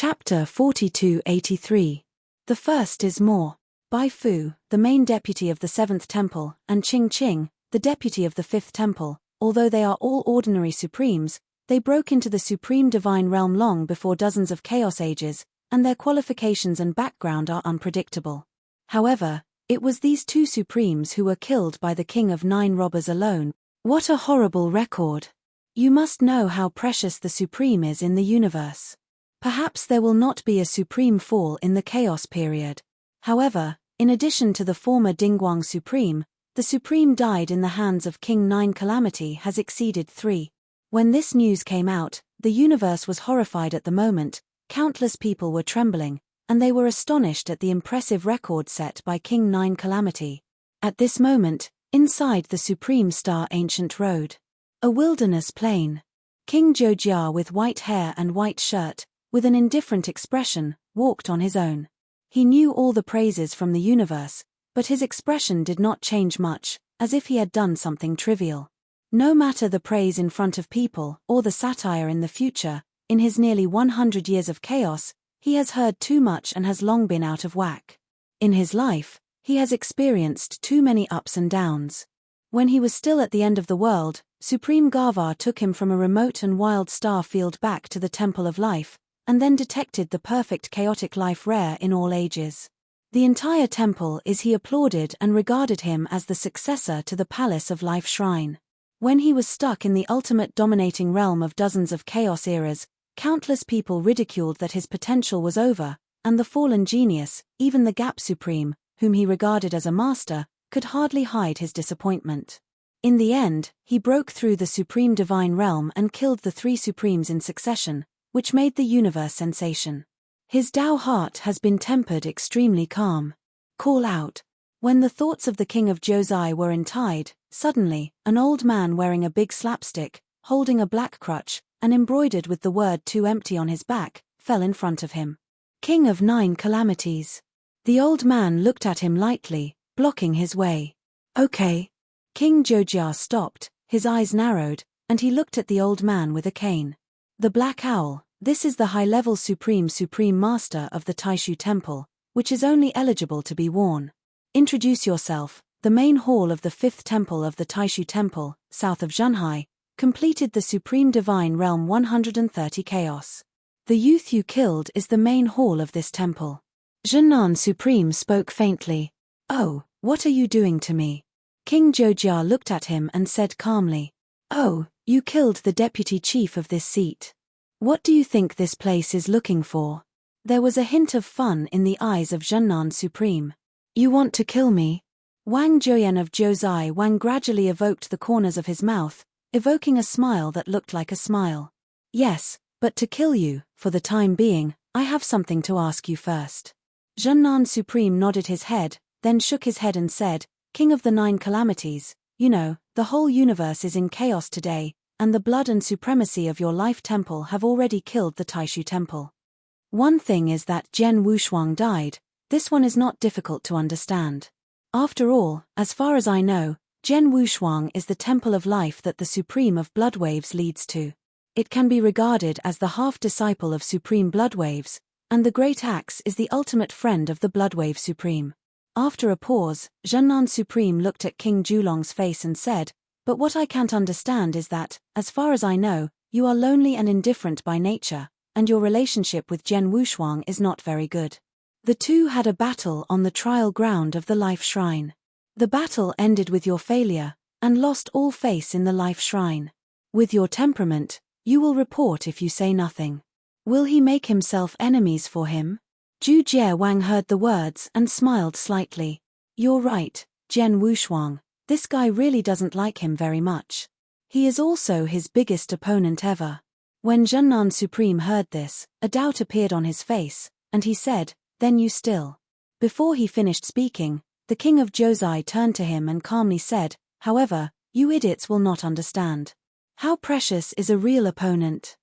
Chapter 4283. The first is more. Bai Fu, the main deputy of the 7th Temple, and Qing Qing, the deputy of the 5th Temple, although they are all ordinary supremes, they broke into the supreme divine realm long before dozens of chaos ages, and their qualifications and background are unpredictable. However, it was these two supremes who were killed by the king of 9 robbers alone. What a horrible record! You must know how precious the supreme is in the universe. Perhaps there will not be a supreme fall in the chaos period. However, in addition to the former Dingguang Supreme, the Supreme died in the hands of King 9 Calamity has exceeded 3. When this news came out, the universe was horrified at the moment, countless people were trembling, and they were astonished at the impressive record set by King 9 Calamity. At this moment, inside the Supreme Star Ancient Road, a wilderness plain, King Zhoujia with white hair and white shirt, with an indifferent expression, walked on his own. He knew all the praises from the universe, but his expression did not change much, as if he had done something trivial. No matter the praise in front of people, or the satire in the future, in his nearly 100 years of chaos, he has heard too much and has long been out of whack. In his life, he has experienced too many ups and downs. When he was still at the end of the world, Supreme Garvar took him from a remote and wild star field back to the Temple of Life, and then detected the perfect chaotic life rare in all ages. The entire temple he applauded and regarded him as the successor to the Palace of Life Shrine. When he was stuck in the ultimate dominating realm of dozens of chaos eras, countless people ridiculed that his potential was over, and the fallen genius, even the Gap Supreme, whom he regarded as a master, could hardly hide his disappointment. In the end, he broke through the supreme divine realm and killed the 3 supremes in succession, which made the universe sensation. His Dao heart has been tempered extremely calm. Call out. When the thoughts of the king of Zhouzai were in tide, suddenly, an old man wearing a big slapstick, holding a black crutch, and embroidered with the word too empty on his back, fell in front of him. King of 9 Calamities. The old man looked at him lightly, blocking his way. Okay. King Zhoujia stopped, his eyes narrowed, and he looked at the old man with a cane. The Black Owl, this is the high-level Supreme Master of the Taishu Temple, which is only eligible to be worn. Introduce yourself. The main hall of the 5th Temple of the Taishu Temple, south of Zhenhai, completed the Supreme Divine Realm 130 Chaos. The youth you killed is the main hall of this temple. Zhennan Supreme spoke faintly. Oh, what are you doing to me? King Zhoujia looked at him and said calmly. Oh, you killed the deputy chief of this seat. What do you think this place is looking for? There was a hint of fun in the eyes of Zhennan Supreme. You want to kill me? Wang Zhuoyan of Zhouzai Wang gradually evoked the corners of his mouth, evoking a smile that looked like a smile. Yes, but to kill you, for the time being, I have something to ask you first. Zhennan Supreme nodded his head, then shook his head and said, King of the 9 Calamities, you know, the whole universe is in chaos today, and the blood and supremacy of your life temple have already killed the Taishu Temple. One thing is that Jian Wushuang died. This one is not difficult to understand. After all, as far as I know, Jian Wushuang is the temple of life that the Supreme of Bloodwaves leads to. It can be regarded as the half-disciple of Supreme Bloodwaves, and the Great Axe is the ultimate friend of the Bloodwave Supreme. After a pause, Zhennan Supreme looked at King Julong's face and said, But what I can't understand is that, as far as I know, you are lonely and indifferent by nature, and your relationship with Jian Wushuang is not very good. The two had a battle on the trial ground of the Life Shrine. The battle ended with your failure, and lost all face in the Life Shrine. With your temperament, you will report if you say nothing. Will he make himself enemies for him? Zhu Jiawang heard the words and smiled slightly. You're right, Jian Wushuang, this guy really doesn't like him very much. He is also his biggest opponent ever. When Zhennan Supreme heard this, a doubt appeared on his face, and he said, Then you still. Before he finished speaking, the king of Zhouzai turned to him and calmly said, However, you idiots will not understand. How precious is a real opponent?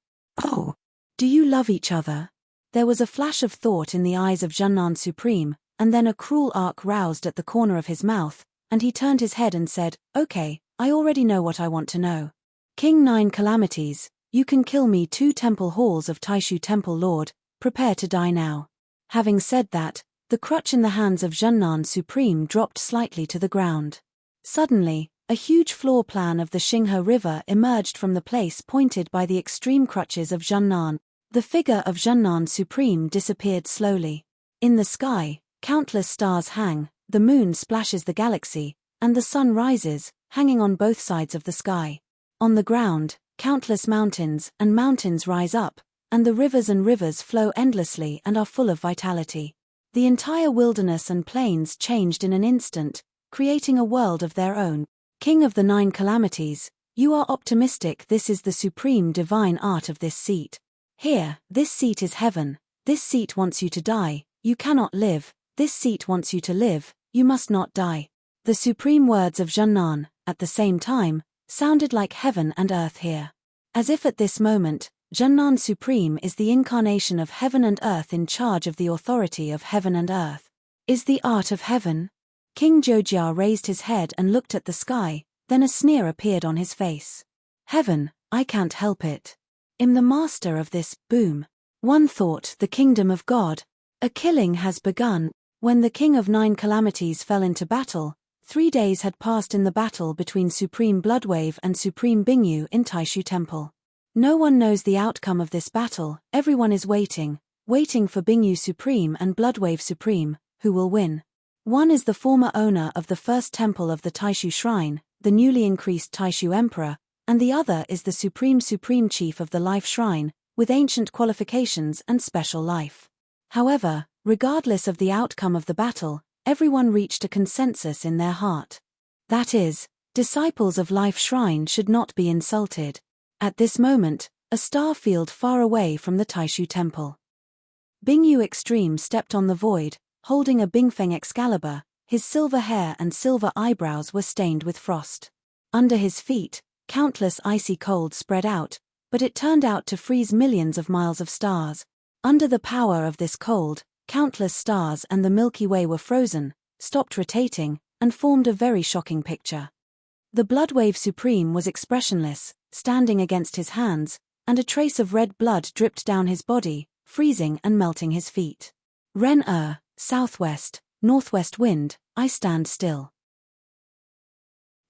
Oh, do you love each other? There was a flash of thought in the eyes of Zhennan Supreme, and then a cruel arc roused at the corner of his mouth, and he turned his head and said, Okay, I already know what I want to know. King 9 Calamities, you can kill me 2 temple halls of Taishu Temple Lord, Prepare to die now. Having said that, the crutch in the hands of Zhennan Supreme dropped slightly to the ground. Suddenly, a huge floor plan of the Xinghe River emerged from the place pointed by the extreme crutches of Zhennan. The figure of Zhennan Supreme disappeared slowly. In the sky, countless stars hang, the moon splashes the galaxy, and the sun rises, hanging on both sides of the sky. On the ground, countless mountains and mountains rise up, and the rivers and rivers flow endlessly and are full of vitality. The entire wilderness and plains changed in an instant, creating a world of their own. King of the 9 calamities, you are optimistic. This is the supreme divine art of this seat. Here, this seat is heaven. This seat wants you to die, you cannot live. This seat wants you to live, you must not die. The supreme words of Zhennan, at the same time, sounded like heaven and earth here. As if at this moment, Zhennan Supreme is the incarnation of heaven and earth in charge of the authority of heaven and earth. Is the art of heaven? King Zhoujia raised his head and looked at the sky, then a sneer appeared on his face. Heaven, I can't help it. I'm the master of this, boom. One thought, the kingdom of God. A killing has begun. When the king of 9 calamities fell into battle, 3 days had passed in the battle between Supreme Bloodwave and Supreme Bingyu in Taishu Temple. No one knows the outcome of this battle, everyone is waiting for Bingyu Supreme and Bloodwave Supreme, who will win. One is the former owner of the first temple of the Taishu Shrine, the newly increased Taishu Emperor, and the other is the Supreme Chief of the Life Shrine, with ancient qualifications and special life. However, regardless of the outcome of the battle, everyone reached a consensus in their heart. That is, disciples of Life Shrine should not be insulted. At this moment, a star field far away from the Taishu Temple. Bingyu Extreme stepped on the void, holding a Bingfeng Excalibur. His silver hair and silver eyebrows were stained with frost. Under his feet, countless icy cold spread out, but it turned out to freeze millions of miles of stars. Under the power of this cold, countless stars and the Milky Way were frozen, stopped rotating, and formed a very shocking picture. The Bloodwave Supreme was expressionless, standing against his hands, and a trace of red blood dripped down his body, freezing and melting his feet. Ren southwest, northwest wind, I stand still.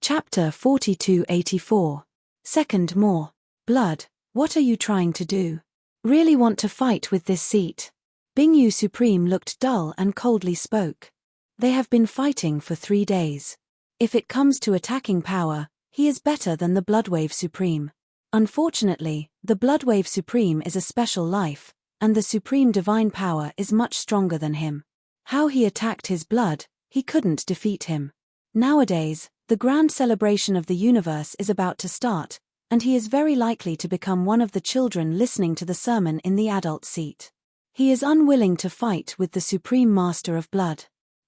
Chapter 4284. Second more. Blood, what are you trying to do? Really want to fight with this seat? Bingyu Supreme looked dull and coldly spoke. They have been fighting for 3 days. If it comes to attacking power, he is better than the Bloodwave Supreme. Unfortunately, the Bloodwave Supreme is a special life, and the Supreme Divine Power is much stronger than him. How he attacked his blood, he couldn't defeat him. Nowadays, the grand celebration of the universe is about to start, and he is very likely to become one of the children listening to the sermon in the adult seat. He is unwilling to fight with the Supreme Master of Blood.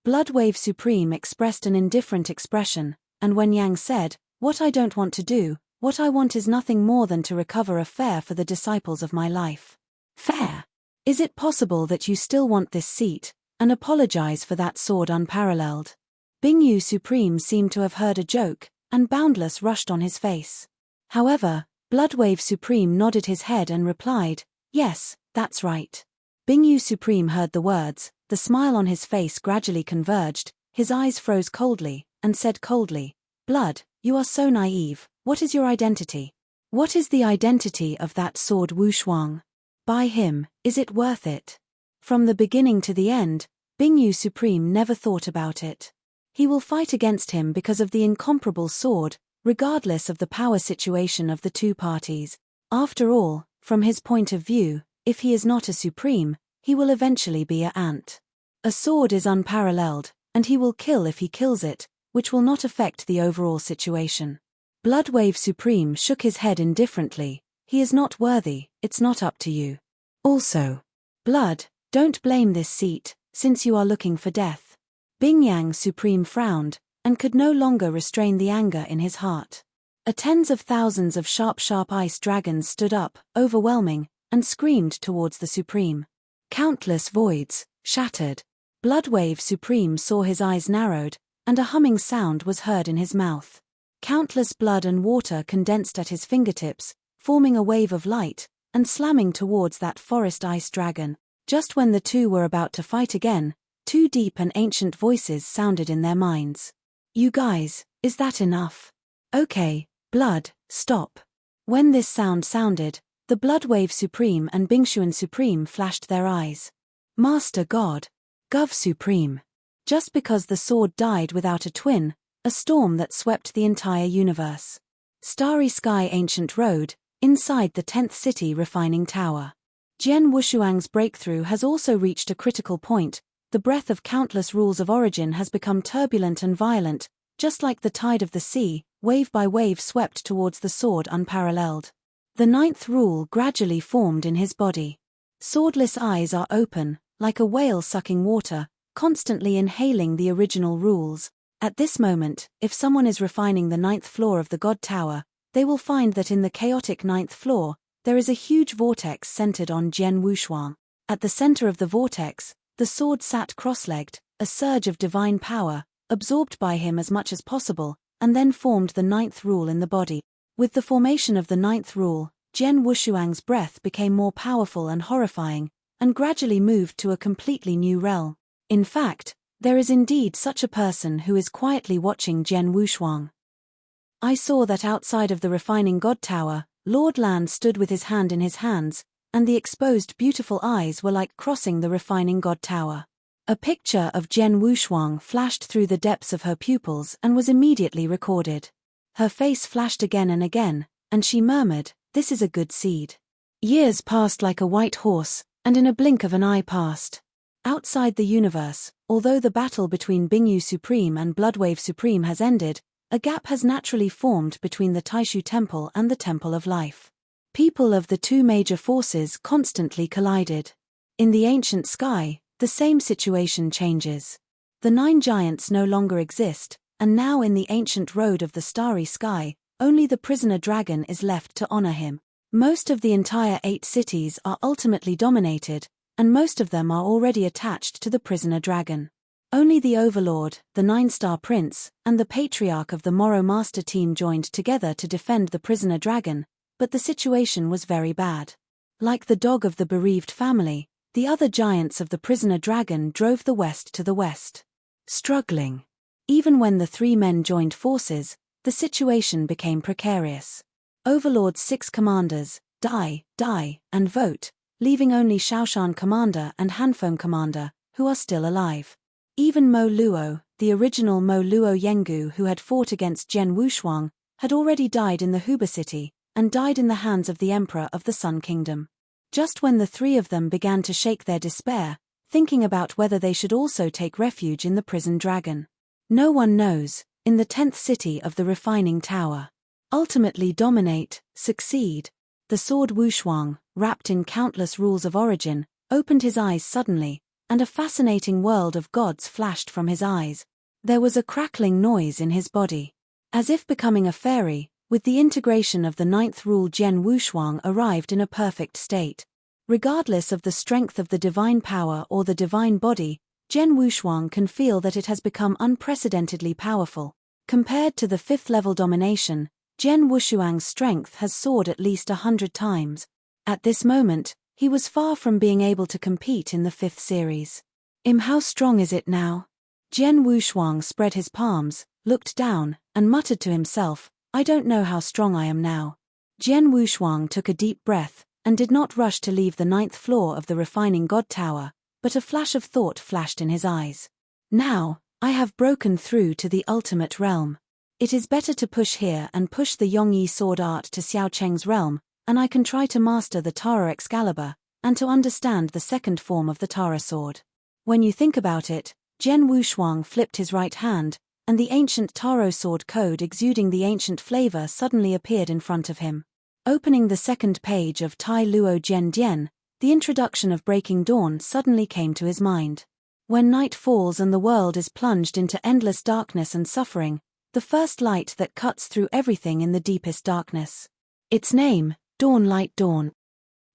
Bloodwave Supreme expressed an indifferent expression, and when Yang said, "What I don't want to do, what I want is nothing more than to recover a fare for the disciples of my life." Fare? Is it possible that you still want this seat, and apologize for that sword unparalleled? Bingyu Supreme seemed to have heard a joke, and Boundless rushed on his face. However, Bloodwave Supreme nodded his head and replied, "Yes, that's right." Bingyu Supreme heard the words, the smile on his face gradually converged, his eyes froze coldly, and said coldly, "Blood, you are so naive, what is your identity? What is the identity of that sword Wu Shuang? By him, is it worth it?" From the beginning to the end, Bingyu Supreme never thought about it. He will fight against him because of the incomparable sword, regardless of the power situation of the two parties. After all, from his point of view, if he is not a supreme, he will eventually be a ant. A sword is unparalleled, and he will kill if he kills it, which will not affect the overall situation. Bloodwave Supreme shook his head indifferently. He is not worthy, it's not up to you. Also, Blood, don't blame this seat, since you are looking for death. Bingyang Supreme frowned, and could no longer restrain the anger in his heart. Tens of thousands of sharp ice dragons stood up, overwhelming, and screamed towards the Supreme. Countless voids shattered. Bloodwave Supreme saw his eyes narrowed, and a humming sound was heard in his mouth. Countless blood and water condensed at his fingertips, forming a wave of light, and slamming towards that forest ice dragon. Just when the two were about to fight again, two deep and ancient voices sounded in their minds. "You guys, is that enough? Okay, Blood, stop." When this sound sounded, the Blood Wave Supreme and Bingshuan Supreme flashed their eyes. "Master God. Gov Supreme." Just because the sword died without a twin, a storm that swept the entire universe. Starry Sky Ancient Road, inside the 10th City Refining Tower. Jian Wushuang's breakthrough has also reached a critical point. The breath of countless rules of origin has become turbulent and violent, just like the tide of the sea, wave by wave swept towards the sword unparalleled. The 9th rule gradually formed in his body. Swordless eyes are open, like a whale sucking water, constantly inhaling the original rules. At this moment, if someone is refining the 9th floor of the God Tower, they will find that in the chaotic 9th floor, there is a huge vortex centered on Jian Wushuang. At the center of the vortex, the sword sat cross-legged, a surge of divine power, absorbed by him as much as possible, and then formed the 9th rule in the body. With the formation of the 9th rule, Jian Wushuang's breath became more powerful and horrifying, and gradually moved to a completely new realm. In fact, there is indeed such a person who is quietly watching Jian Wushuang. I saw that outside of the refining God Tower, Lord Land stood with his hand in his hands, and the exposed beautiful eyes were like crossing the refining God Tower. A picture of Jian Wushuang flashed through the depths of her pupils and was immediately recorded. Her face flashed again and again, and she murmured, "This is a good seed." Years passed like a white horse, and in a blink of an eye passed. Outside the universe, although the battle between Bingyu Supreme and Bloodwave Supreme has ended, a gap has naturally formed between the Taishu Temple and the Temple of Life. People of the two major forces constantly collided. In the ancient sky, the same situation changes. The 9 giants no longer exist, and now in the ancient road of the starry sky, only the prisoner dragon is left to honor him. Most of the entire 8 cities are ultimately dominated, and most of them are already attached to the prisoner dragon. Only the Overlord, the 9-star prince, and the patriarch of the Morrow Master team joined together to defend the prisoner dragon, but the situation was very bad. Like the dog of the bereaved family, the other giants of the prisoner dragon drove the west to the west. Struggling. Even when the 3 men joined forces, the situation became precarious. Overlord's 6 commanders, die, and vote, leaving only Shaoshan commander and Hanfeng commander, who are still alive. Even Mo Luo, the original Mo Luo Yengu who had fought against Jian Wushuang, had already died in the Huba city, and died in the hands of the Emperor of the Sun Kingdom. Just when the 3 of them began to shake their despair, thinking about whether they should also take refuge in the prison dragon. No one knows, in the 10th city of the refining tower. Ultimately dominate, succeed. The sword Wushuang, wrapped in countless rules of origin, opened his eyes suddenly, and a fascinating world of gods flashed from his eyes. There was a crackling noise in his body. As if becoming a fairy, with the integration of the 9th rule Jian Wushuang arrived in a perfect state. Regardless of the strength of the divine power or the divine body, Jian Wushuang can feel that it has become unprecedentedly powerful. Compared to the 5th level domination, Jian Wushuang's strength has soared at least 100 times. At this moment, he was far from being able to compete in the 5th series. How strong is it now? Jian Wushuang spread his palms, looked down, and muttered to himself, "I don't know how strong I am now." Jian Wushuang took a deep breath, and did not rush to leave the 9th floor of the refining God Tower, but a flash of thought flashed in his eyes. Now, I have broken through to the ultimate realm. It is better to push here and push the Yongyi sword art to Xiao Cheng's realm, and I can try to master the Tara Excalibur, and to understand the second form of the Tara sword. When you think about it, Jian Wushuang flipped his right hand, and the ancient Taro sword code exuding the ancient flavor suddenly appeared in front of him. Opening the second page of Tai Luo Jian Dian, the introduction of Breaking Dawn suddenly came to his mind. When night falls and the world is plunged into endless darkness and suffering, the first light that cuts through everything in the deepest darkness. Its name, Dawn Light Dawn.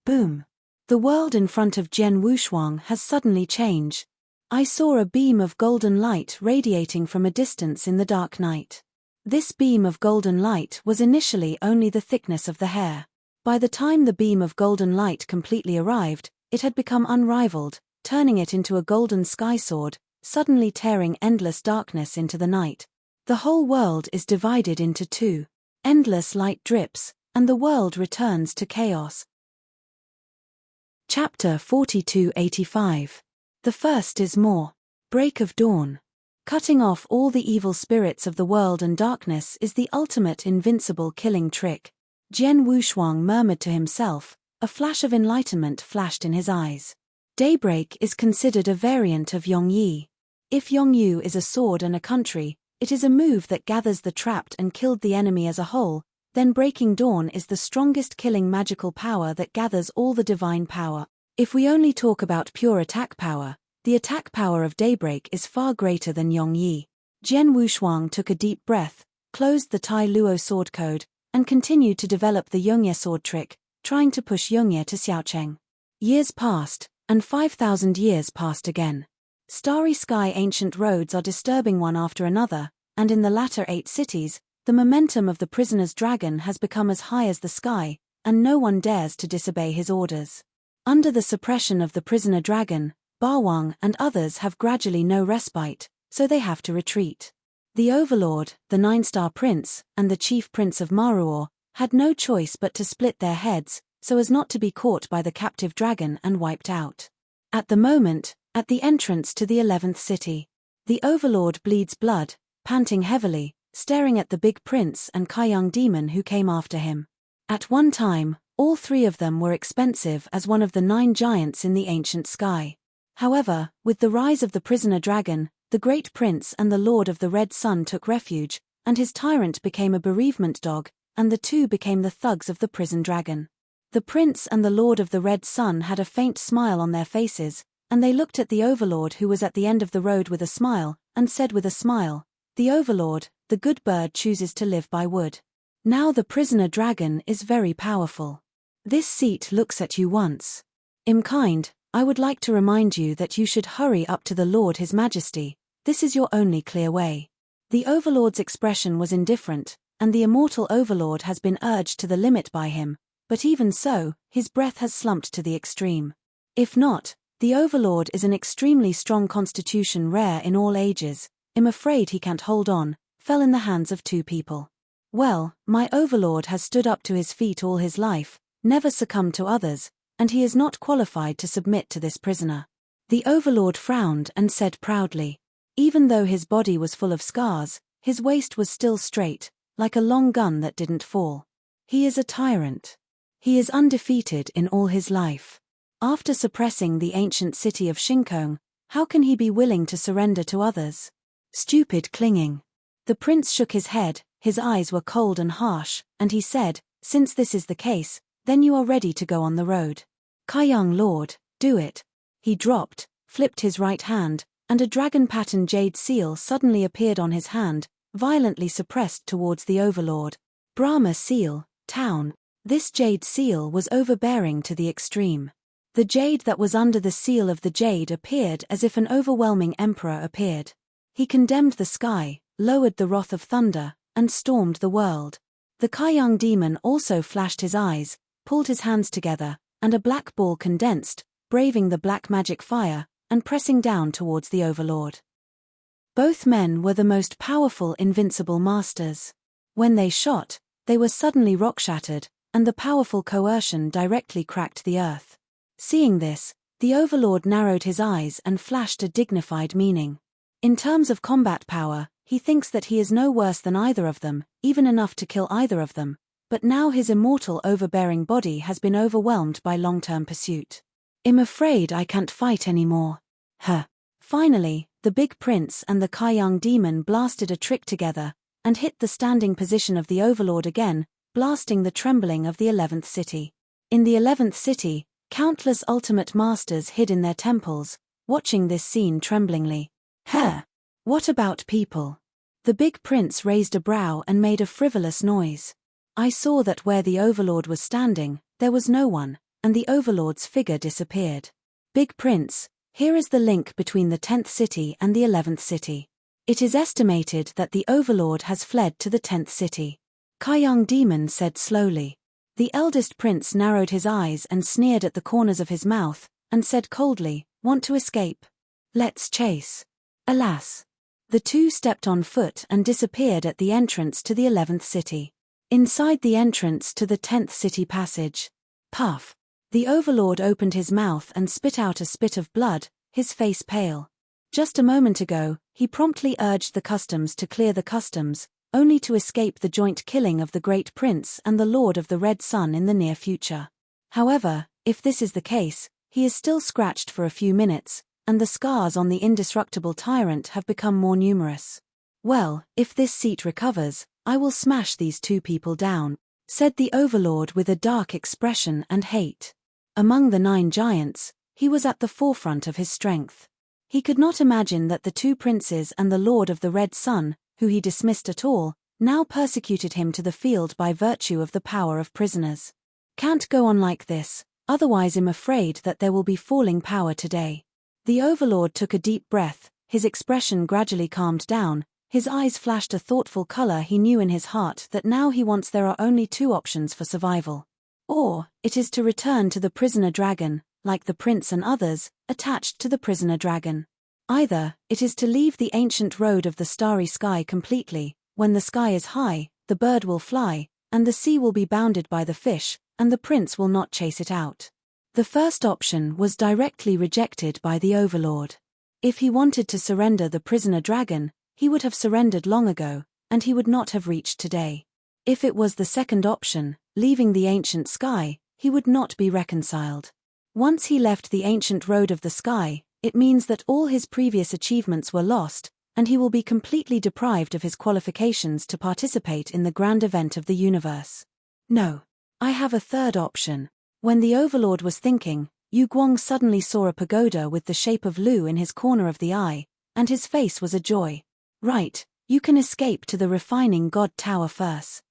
Boom. The world in front of Jian Wushuang has suddenly changed. I saw a beam of golden light radiating from a distance in the dark night. This beam of golden light was initially only the thickness of the hair. By the time the beam of golden light completely arrived, it had become unrivaled, turning it into a golden sky sword, suddenly tearing endless darkness into the night. The whole world is divided into two. Endless light drips, and the world returns to chaos. Chapter 4285. The first is more. Break of dawn. Cutting off all the evil spirits of the world and darkness is the ultimate invincible killing trick. Jian Wushuang murmured to himself, a flash of enlightenment flashed in his eyes. Daybreak is considered a variant of Yongyi. If Yongyu is a sword and a country, it is a move that gathers the trapped and killed the enemy as a whole, then Breaking Dawn is the strongest killing magical power that gathers all the divine power. If we only talk about pure attack power, the attack power of Daybreak is far greater than Yongyi. Jian Wushuang took a deep breath, closed the Tai Luo sword code, and continued to develop the Yongye sword trick, trying to push Yongye to Xiaocheng. Years passed, and 5,000 years passed again. Starry sky ancient roads are disturbing one after another, and in the latter 8 cities, the momentum of the prisoner's dragon has become as high as the sky, and no one dares to disobey his orders. Under the suppression of the prisoner dragon, Bawang and others have gradually no respite, so they have to retreat. The overlord, the 9-star prince, and the chief prince of Maruo had no choice but to split their heads, so as not to be caught by the captive dragon and wiped out. At the moment, at the entrance to the 11th city, the overlord bleeds blood, panting heavily, staring at the big prince and Kaiyang demon who came after him. At one time, all 3 of them were expensive as one of the 9 giants in the ancient sky. However, with the rise of the prisoner dragon, the great prince and the lord of the red sun took refuge, and his tyrant became a bereavement dog, and the 2 became the thugs of the prison dragon. The prince and the lord of the red sun had a faint smile on their faces, and they looked at the overlord who was at the end of the road with a smile, and said with a smile, "The overlord, the good bird chooses to live by wood." Now the prisoner dragon is very powerful. This seat looks at you once. Kind, I would like to remind you that you should hurry up to the Lord His Majesty. This is your only clear way. The overlord's expression was indifferent, and the immortal overlord has been urged to the limit by him, but even so, his breath has slumped to the extreme. If not, the overlord is an extremely strong constitution rare in all ages. I'm afraid he can't hold on, fell in the hands of 2 people. Well, my overlord has stood up to his feet all his life, never succumbed to others, and he is not qualified to submit to this prisoner. The overlord frowned and said proudly. Even though his body was full of scars, his waist was still straight, like a long gun that didn't fall. He is a tyrant. He is undefeated in all his life. After suppressing the ancient city of Shinkong, how can he be willing to surrender to others? Stupid clinging. The prince shook his head, his eyes were cold and harsh, and he said, "Since this is the case, then you are ready to go on the road. Kaiyang Lord, do it." He dropped, flipped his right hand, and a dragon-patterned jade seal suddenly appeared on his hand, violently suppressed towards the overlord. Brahma seal, town. This jade seal was overbearing to the extreme. The jade that was under the seal of the jade appeared as if an overwhelming emperor appeared. He condemned the sky, lowered the wrath of thunder, and stormed the world. The Kaiyang demon also flashed his eyes, pulled his hands together, and a black ball condensed, braving the black magic fire, and pressing down towards the overlord. Both men were the most powerful invincible masters. When they shot, they were suddenly rock-shattered, and the powerful coercion directly cracked the earth. Seeing this, the overlord narrowed his eyes and flashed a dignified meaning. In terms of combat power, he thinks that he is no worse than either of them, even enough to kill either of them, but now his immortal overbearing body has been overwhelmed by long-term pursuit. "I'm afraid I can't fight anymore." Finally, the big prince and the Kaiyang demon blasted a trick together, and hit the standing position of the overlord again, blasting the trembling of the 11th city. In the 11th city, countless ultimate masters hid in their temples, watching this scene tremblingly. What about people? The big prince raised a brow and made a frivolous noise. I saw that where the overlord was standing, there was no one, and the overlord's figure disappeared. Big prince, here is the link between the 10th city and the 11th city. It is estimated that the overlord has fled to the 10th city. Kaiyang demon said slowly. The eldest prince narrowed his eyes and sneered at the corners of his mouth, and said coldly, "Want to escape? Let's chase." Alas! The two stepped on foot and disappeared at the entrance to the 11th city. Inside the entrance to the 10th city passage. Puff! The overlord opened his mouth and spit out a spit of blood, his face pale. Just a moment ago, he promptly urged the customs to clear the customs, only to escape the joint killing of the Great Prince and the Lord of the Red Sun in the near future. However, if this is the case, he is still scratched for a few minutes, and the scars on the indestructible tyrant have become more numerous. "Well, if this seat recovers, I will smash these two people down," said the overlord with a dark expression and hate. Among the 9 giants, he was at the forefront of his strength. He could not imagine that the 2 princes and the Lord of the Red Sun, who he dismissed at all, now persecuted him to the field by virtue of the power of prisoners. "Can't go on like this, otherwise I'm afraid that there will be falling power today." The overlord took a deep breath, his expression gradually calmed down, his eyes flashed a thoughtful color. He knew in his heart that now he wants there are only 2 options for survival. Or, it is to return to the prisoner dragon, like the prince and others, attached to the prisoner dragon. Either, it is to leave the ancient road of the starry sky completely. When the sky is high, the bird will fly, and the sea will be bounded by the fish, and the prince will not chase it out. The first option was directly rejected by the overlord. If he wanted to surrender the prisoner dragon, he would have surrendered long ago, and he would not have reached today. If it was the second option, leaving the ancient sky, he would not be reconciled. Once he left the ancient road of the sky, it means that all his previous achievements were lost, and he will be completely deprived of his qualifications to participate in the grand event of the universe. "No. I have a third option." When the overlord was thinking, Yu Guang suddenly saw a pagoda with the shape of Lu in his corner of the eye, and his face was a joy. "Right, you can escape to the refining god tower first."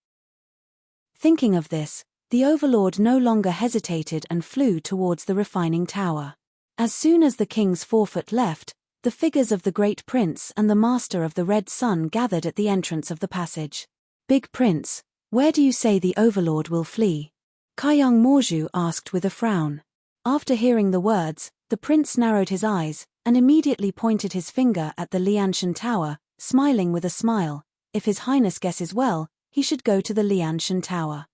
Thinking of this, the overlord no longer hesitated and flew towards the refining tower. As soon as the king's forefoot left, the figures of the great prince and the master of the Red Sun gathered at the entrance of the passage. "Big Prince, where do you say the overlord will flee?" Kaiyang Morju asked with a frown. After hearing the words, the prince narrowed his eyes, and immediately pointed his finger at the Lianshan Tower, smiling with a smile. If His Highness guesses well, he should go to the Lianshan Tower.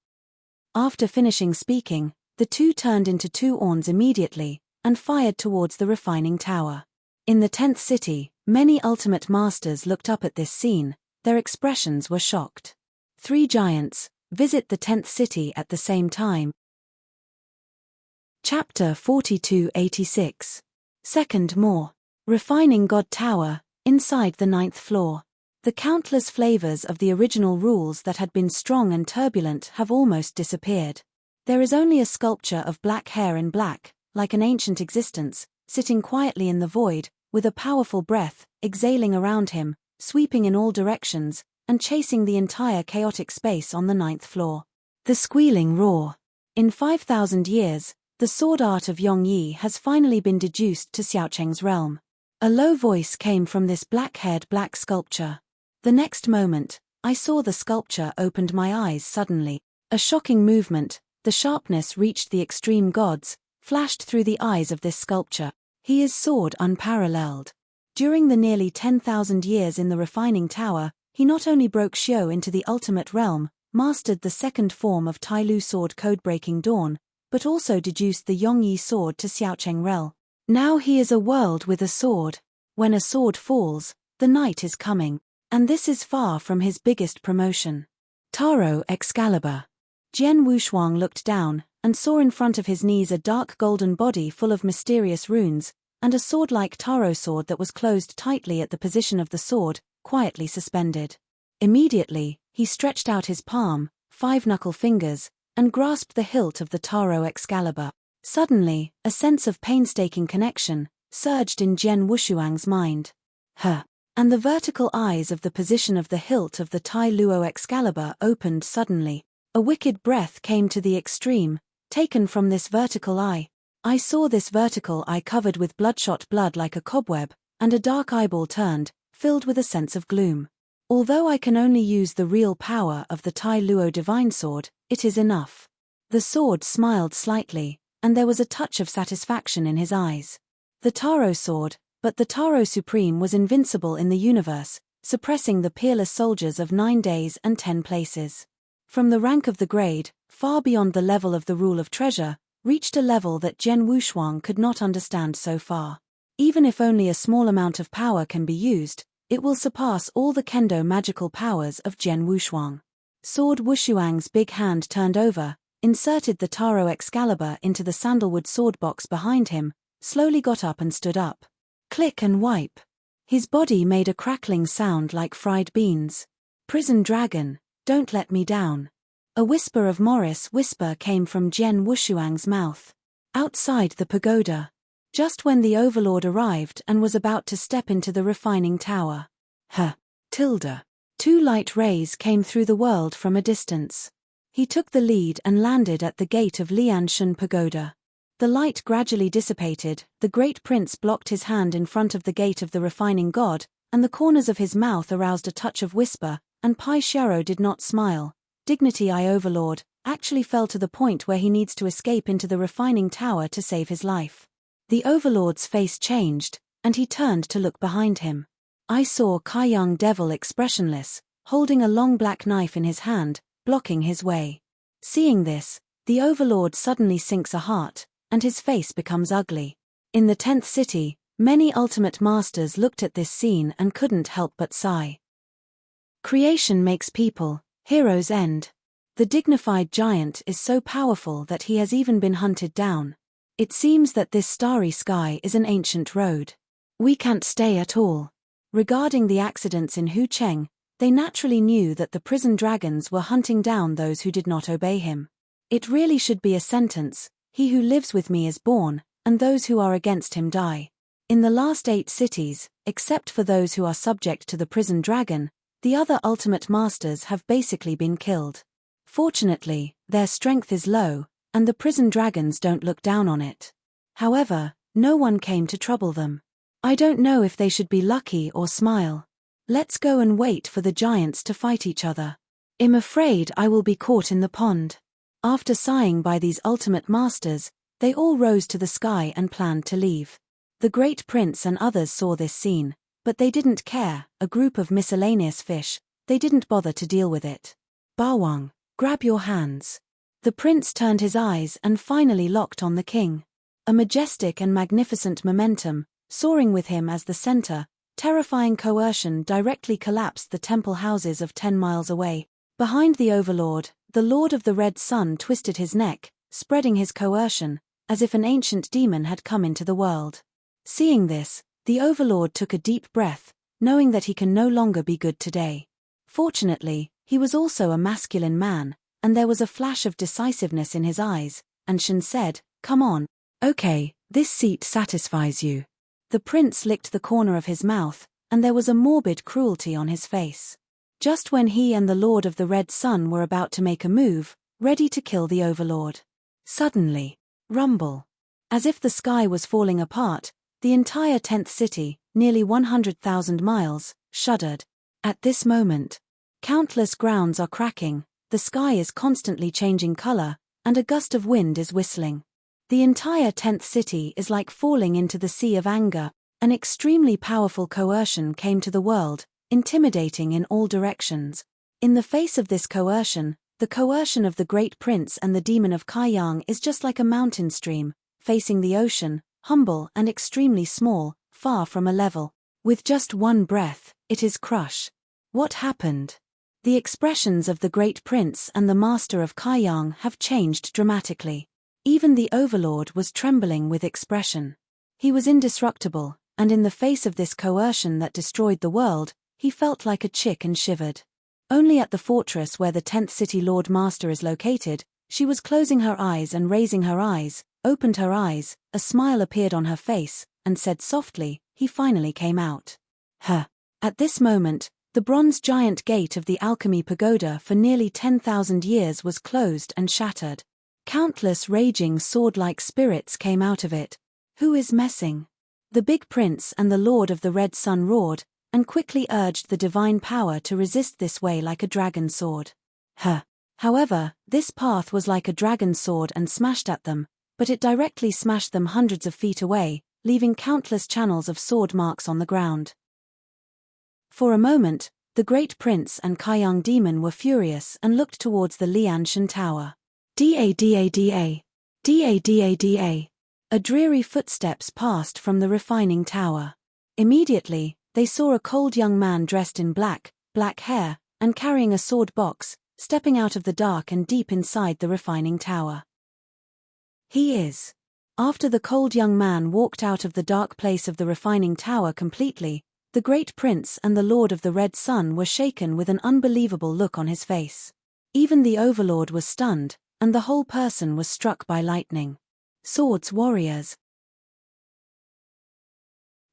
After finishing speaking, the 2 turned into 2 orns immediately, and fired towards the refining tower. In the 10th city, many ultimate masters looked up at this scene, their expressions were shocked. 3 giants visit the 10th city at the same time. Chapter 4286. Second more. Refining God Tower, inside the 9th floor. The countless flavors of the original rules that had been strong and turbulent have almost disappeared. There is only a sculpture of black hair in black, like an ancient existence, sitting quietly in the void, with a powerful breath, exhaling around him, sweeping in all directions, and chasing the entire chaotic space on the 9th floor. The squealing roar. In 5,000 years, the sword art of Yongyi has finally been deduced to Xiaocheng's realm. A low voice came from this black-haired black sculpture. The next moment, I saw the sculpture opened my eyes suddenly. A shocking movement, the sharpness reached the extreme gods, flashed through the eyes of this sculpture. He is sword unparalleled. During the nearly 10,000 years in the refining tower, he not only broke Xiao into the ultimate realm, mastered the second form of Tai Lu sword code-breaking Dawn, but also deduced the Yongyi sword to Xiaocheng Rel. Now he is a world with a sword. When a sword falls, the night is coming, and this is far from his biggest promotion. Taro Excalibur. Jian Wushuang looked down, and saw in front of his knees a dark golden body full of mysterious runes, and a sword-like Taro sword that was closed tightly at the position of the sword, quietly suspended. Immediately, he stretched out his palm, 5 knuckle fingers, and grasped the hilt of the Taro Excalibur. Suddenly, a sense of painstaking connection surged in Jian Wushuang's mind. And the vertical eyes of the position of the hilt of the Tai Luo Excalibur opened suddenly. A wicked breath came to the extreme, taken from this vertical eye. I saw this vertical eye covered with bloodshot blood like a cobweb, and a dark eyeball turned, filled with a sense of gloom. Although I can only use the real power of the Tai Luo divine sword, it is enough. The sword smiled slightly, and there was a touch of satisfaction in his eyes. The Taro sword, but the Taro Supreme was invincible in the universe, suppressing the peerless soldiers of 9 days and 10 places. From the rank of the grade, far beyond the level of the rule of treasure, reached a level that Zhen Wushuang could not understand so far. Even if only a small amount of power can be used, it will surpass all the kendo magical powers of Zhen Wushuang. Sword Wushuang's big hand turned over, inserted the Taro Excalibur into the sandalwood sword box behind him, slowly got up and stood up. Click and wipe. His body made a crackling sound like fried beans. Prison dragon, don't let me down. A whisper of Morris whisper came from Zhen Wushuang's mouth. Outside the pagoda. Just when the overlord arrived and was about to step into the refining tower. Tilda. 2 light rays came through the world from a distance. He took the lead and landed at the gate of Lianshan Pagoda. The light gradually dissipated, the great prince blocked his hand in front of the gate of the refining god, and the corners of his mouth aroused a touch of whisper, and Pai Xiao did not smile. Dignity I overlord, actually fell to the point where he needs to escape into the refining tower to save his life. The overlord's face changed, and he turned to look behind him. I saw Kai Young Devil expressionless, holding a long black knife in his hand, blocking his way. Seeing this, the overlord suddenly sinks a heart, and his face becomes ugly. In the 10th city, many ultimate masters looked at this scene and couldn't help but sigh. Creation makes people, heroes end. The dignified giant is so powerful that he has even been hunted down. It seems that this starry sky is an ancient road. We can't stay at all. Regarding the accidents in Hu Cheng, they naturally knew that the prison dragons were hunting down those who did not obey him. It really should be a sentence, he who lives with me is born, and those who are against him die. In the last 8 cities, except for those who are subject to the prison dragon, the other ultimate masters have basically been killed. Fortunately, their strength is low, and the prison dragons don't look down on it. However, no one came to trouble them. I don't know if they should be lucky or smile. Let's go and wait for the giants to fight each other. I'm afraid I will be caught in the pond. After sighing by these ultimate masters, they all rose to the sky and planned to leave. The great prince and others saw this scene, but they didn't care, a group of miscellaneous fish, they didn't bother to deal with it. Bawang, grab your hands. The prince turned his eyes and finally locked on the king. A majestic and magnificent momentum, soaring with him as the center, terrifying coercion directly collapsed the temple houses of 10 miles away. Behind the overlord, the Lord of the Red Sun twisted his neck, spreading his coercion, as if an ancient demon had come into the world. Seeing this, the overlord took a deep breath, knowing that he can no longer be good today. Fortunately, he was also a masculine man, and there was a flash of decisiveness in his eyes, and Shen said, "Come on. Okay, this seat satisfies you." The prince licked the corner of his mouth, and there was a morbid cruelty on his face. Just when he and the Lord of the Red Sun were about to make a move, ready to kill the overlord. Suddenly, rumble. As if the sky was falling apart, the entire 10th city, nearly 100,000 miles, shuddered. At this moment, countless grounds are cracking, the sky is constantly changing color, and a gust of wind is whistling. The entire 10th city is like falling into the sea of anger. An extremely powerful coercion came to the world, intimidating in all directions. In the face of this coercion, the coercion of the great prince and the demon of Kaiyang is just like a mountain stream, facing the ocean, humble and extremely small, far from a level. With just one breath, it is crush. What happened? The expressions of the great prince and the master of Kaiyang have changed dramatically. Even the overlord was trembling with expression. He was indestructible, and in the face of this coercion that destroyed the world, he felt like a chick and shivered. Only at the fortress where the 10th city Lord Master is located, she was closing her eyes and raising her eyes, opened her eyes, a smile appeared on her face, and said softly, "He finally came out." At this moment, the bronze giant gate of the alchemy pagoda for nearly 10,000 years was closed and shattered. Countless raging sword-like spirits came out of it. Who is messing? The big prince and the Lord of the Red Sun roared, and quickly urged the divine power to resist this way like a dragon sword. However, this path was like a dragon sword and smashed at them, but it directly smashed them hundreds of feet away, leaving countless channels of sword marks on the ground. For a moment, the Great Prince and Kaiyang Demon were furious and looked towards the Lianshan Tower. Da. A dreary footsteps passed from the refining tower. Immediately, they saw a cold young man dressed in black hair, and carrying a sword box, stepping out of the dark and deep inside the refining tower. He is. After the cold young man walked out of the dark place of the refining tower completely, the Great Prince and the Lord of the Red Sun were shaken with an unbelievable look on his face. Even the Overlord was stunned, and the whole person was struck by lightning. Swords Warriors.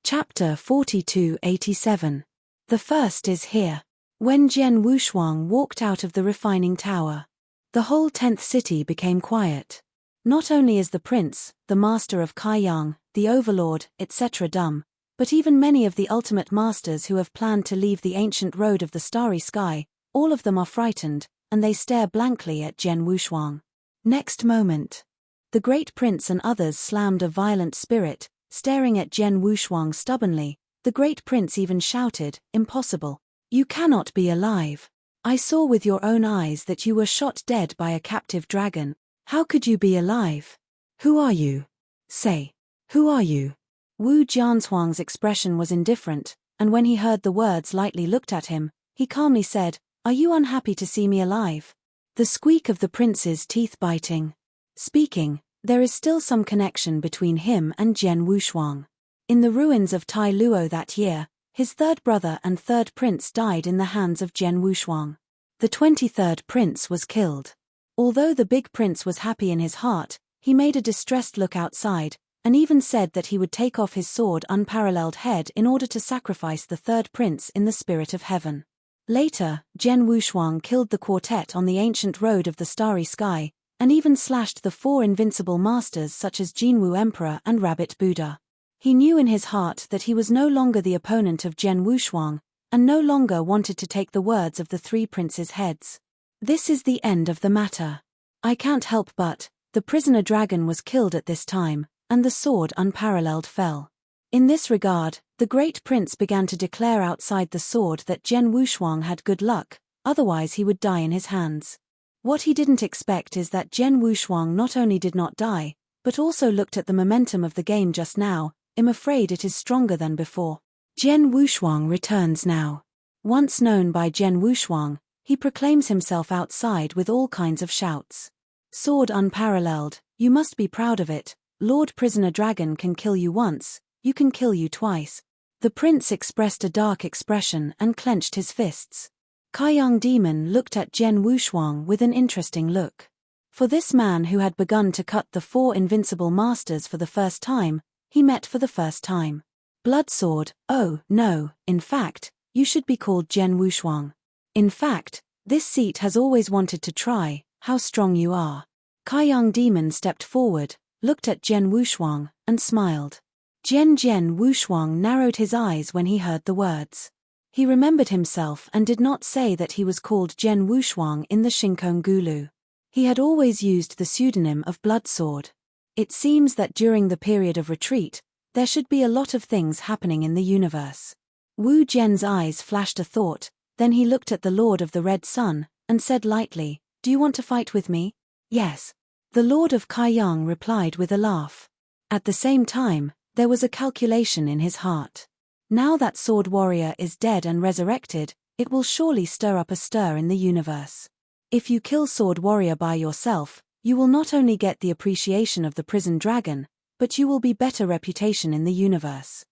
Chapter 4287. The first is here. When Jian Wushuang walked out of the refining tower, the whole 10th city became quiet. Not only is the prince, the master of Kaiyang, the overlord, etc. dumb, but even many of the ultimate masters who have planned to leave the ancient road of the starry sky, all of them are frightened, and they stare blankly at Jian Wushuang. Next moment, the great prince and others slammed a violent spirit, staring at Jian Wushuang stubbornly. The great prince even shouted, "Impossible. You cannot be alive. I saw with your own eyes that you were shot dead by a captive dragon. How could you be alive? Who are you? Say, who are you?" Wu Jianhuang's expression was indifferent, and when he heard the words lightly looked at him, he calmly said, "Are you unhappy to see me alive?" The squeak of the prince's teeth biting. Speaking, there is still some connection between him and Jian Wushuang. In the ruins of Tai Luo that year, his third brother and third prince died in the hands of Jian Wushuang. The 23rd prince was killed. Although the big prince was happy in his heart, he made a distressed look outside, and even said that he would take off his sword unparalleled head in order to sacrifice the third prince in the spirit of heaven. Later, Jian Wushuang killed the quartet on the ancient road of the starry sky, and even slashed the 4 invincible masters such as Jinwu Emperor and Rabbit Buddha. He knew in his heart that he was no longer the opponent of Jian Wushuang, and no longer wanted to take the words of the 3 princes' heads. This is the end of the matter. I can't help but, the prisoner dragon was killed at this time, and the sword unparalleled fell. In this regard, the great prince began to declare outside the sword that Jian Wushuang had good luck, otherwise he would die in his hands. What he didn't expect is that Jian Wushuang not only did not die, but also looked at the momentum of the game just now. "I'm afraid it is stronger than before." Jian Wushuang returns now. Once known by Jian Wushuang, he proclaims himself outside with all kinds of shouts. "Sword unparalleled, you must be proud of it. Lord Prisoner Dragon can kill you once, you can kill you twice." The prince expressed a dark expression and clenched his fists. Kaiyang Demon looked at Jian Wushuang with an interesting look. For this man who had begun to cut the 4 invincible masters for the first time, he met for the first time. Bloodsword, oh, no, in fact, you should be called Jian Wushuang. In fact, this seat has always wanted to try how strong you are. Kaiyang Demon stepped forward, looked at Jian Wushuang, and smiled. Jian Wushuang narrowed his eyes when he heard the words. He remembered himself and did not say that he was called Jian Wushuang in the Shinkong Gulu. He had always used the pseudonym of Bloodsword. It seems that during the period of retreat, there should be a lot of things happening in the universe. Wu Jian's eyes flashed a thought, then he looked at the Lord of the Red Sun, and said lightly, "Do you want to fight with me?" "Yes." The Lord of Kaiyang replied with a laugh. At the same time, there was a calculation in his heart. Now that Sword Warrior is dead and resurrected, it will surely stir up a stir in the universe. If you kill Sword Warrior by yourself, you will not only get the appreciation of the prison dragon, but you will be better reputation in the universe.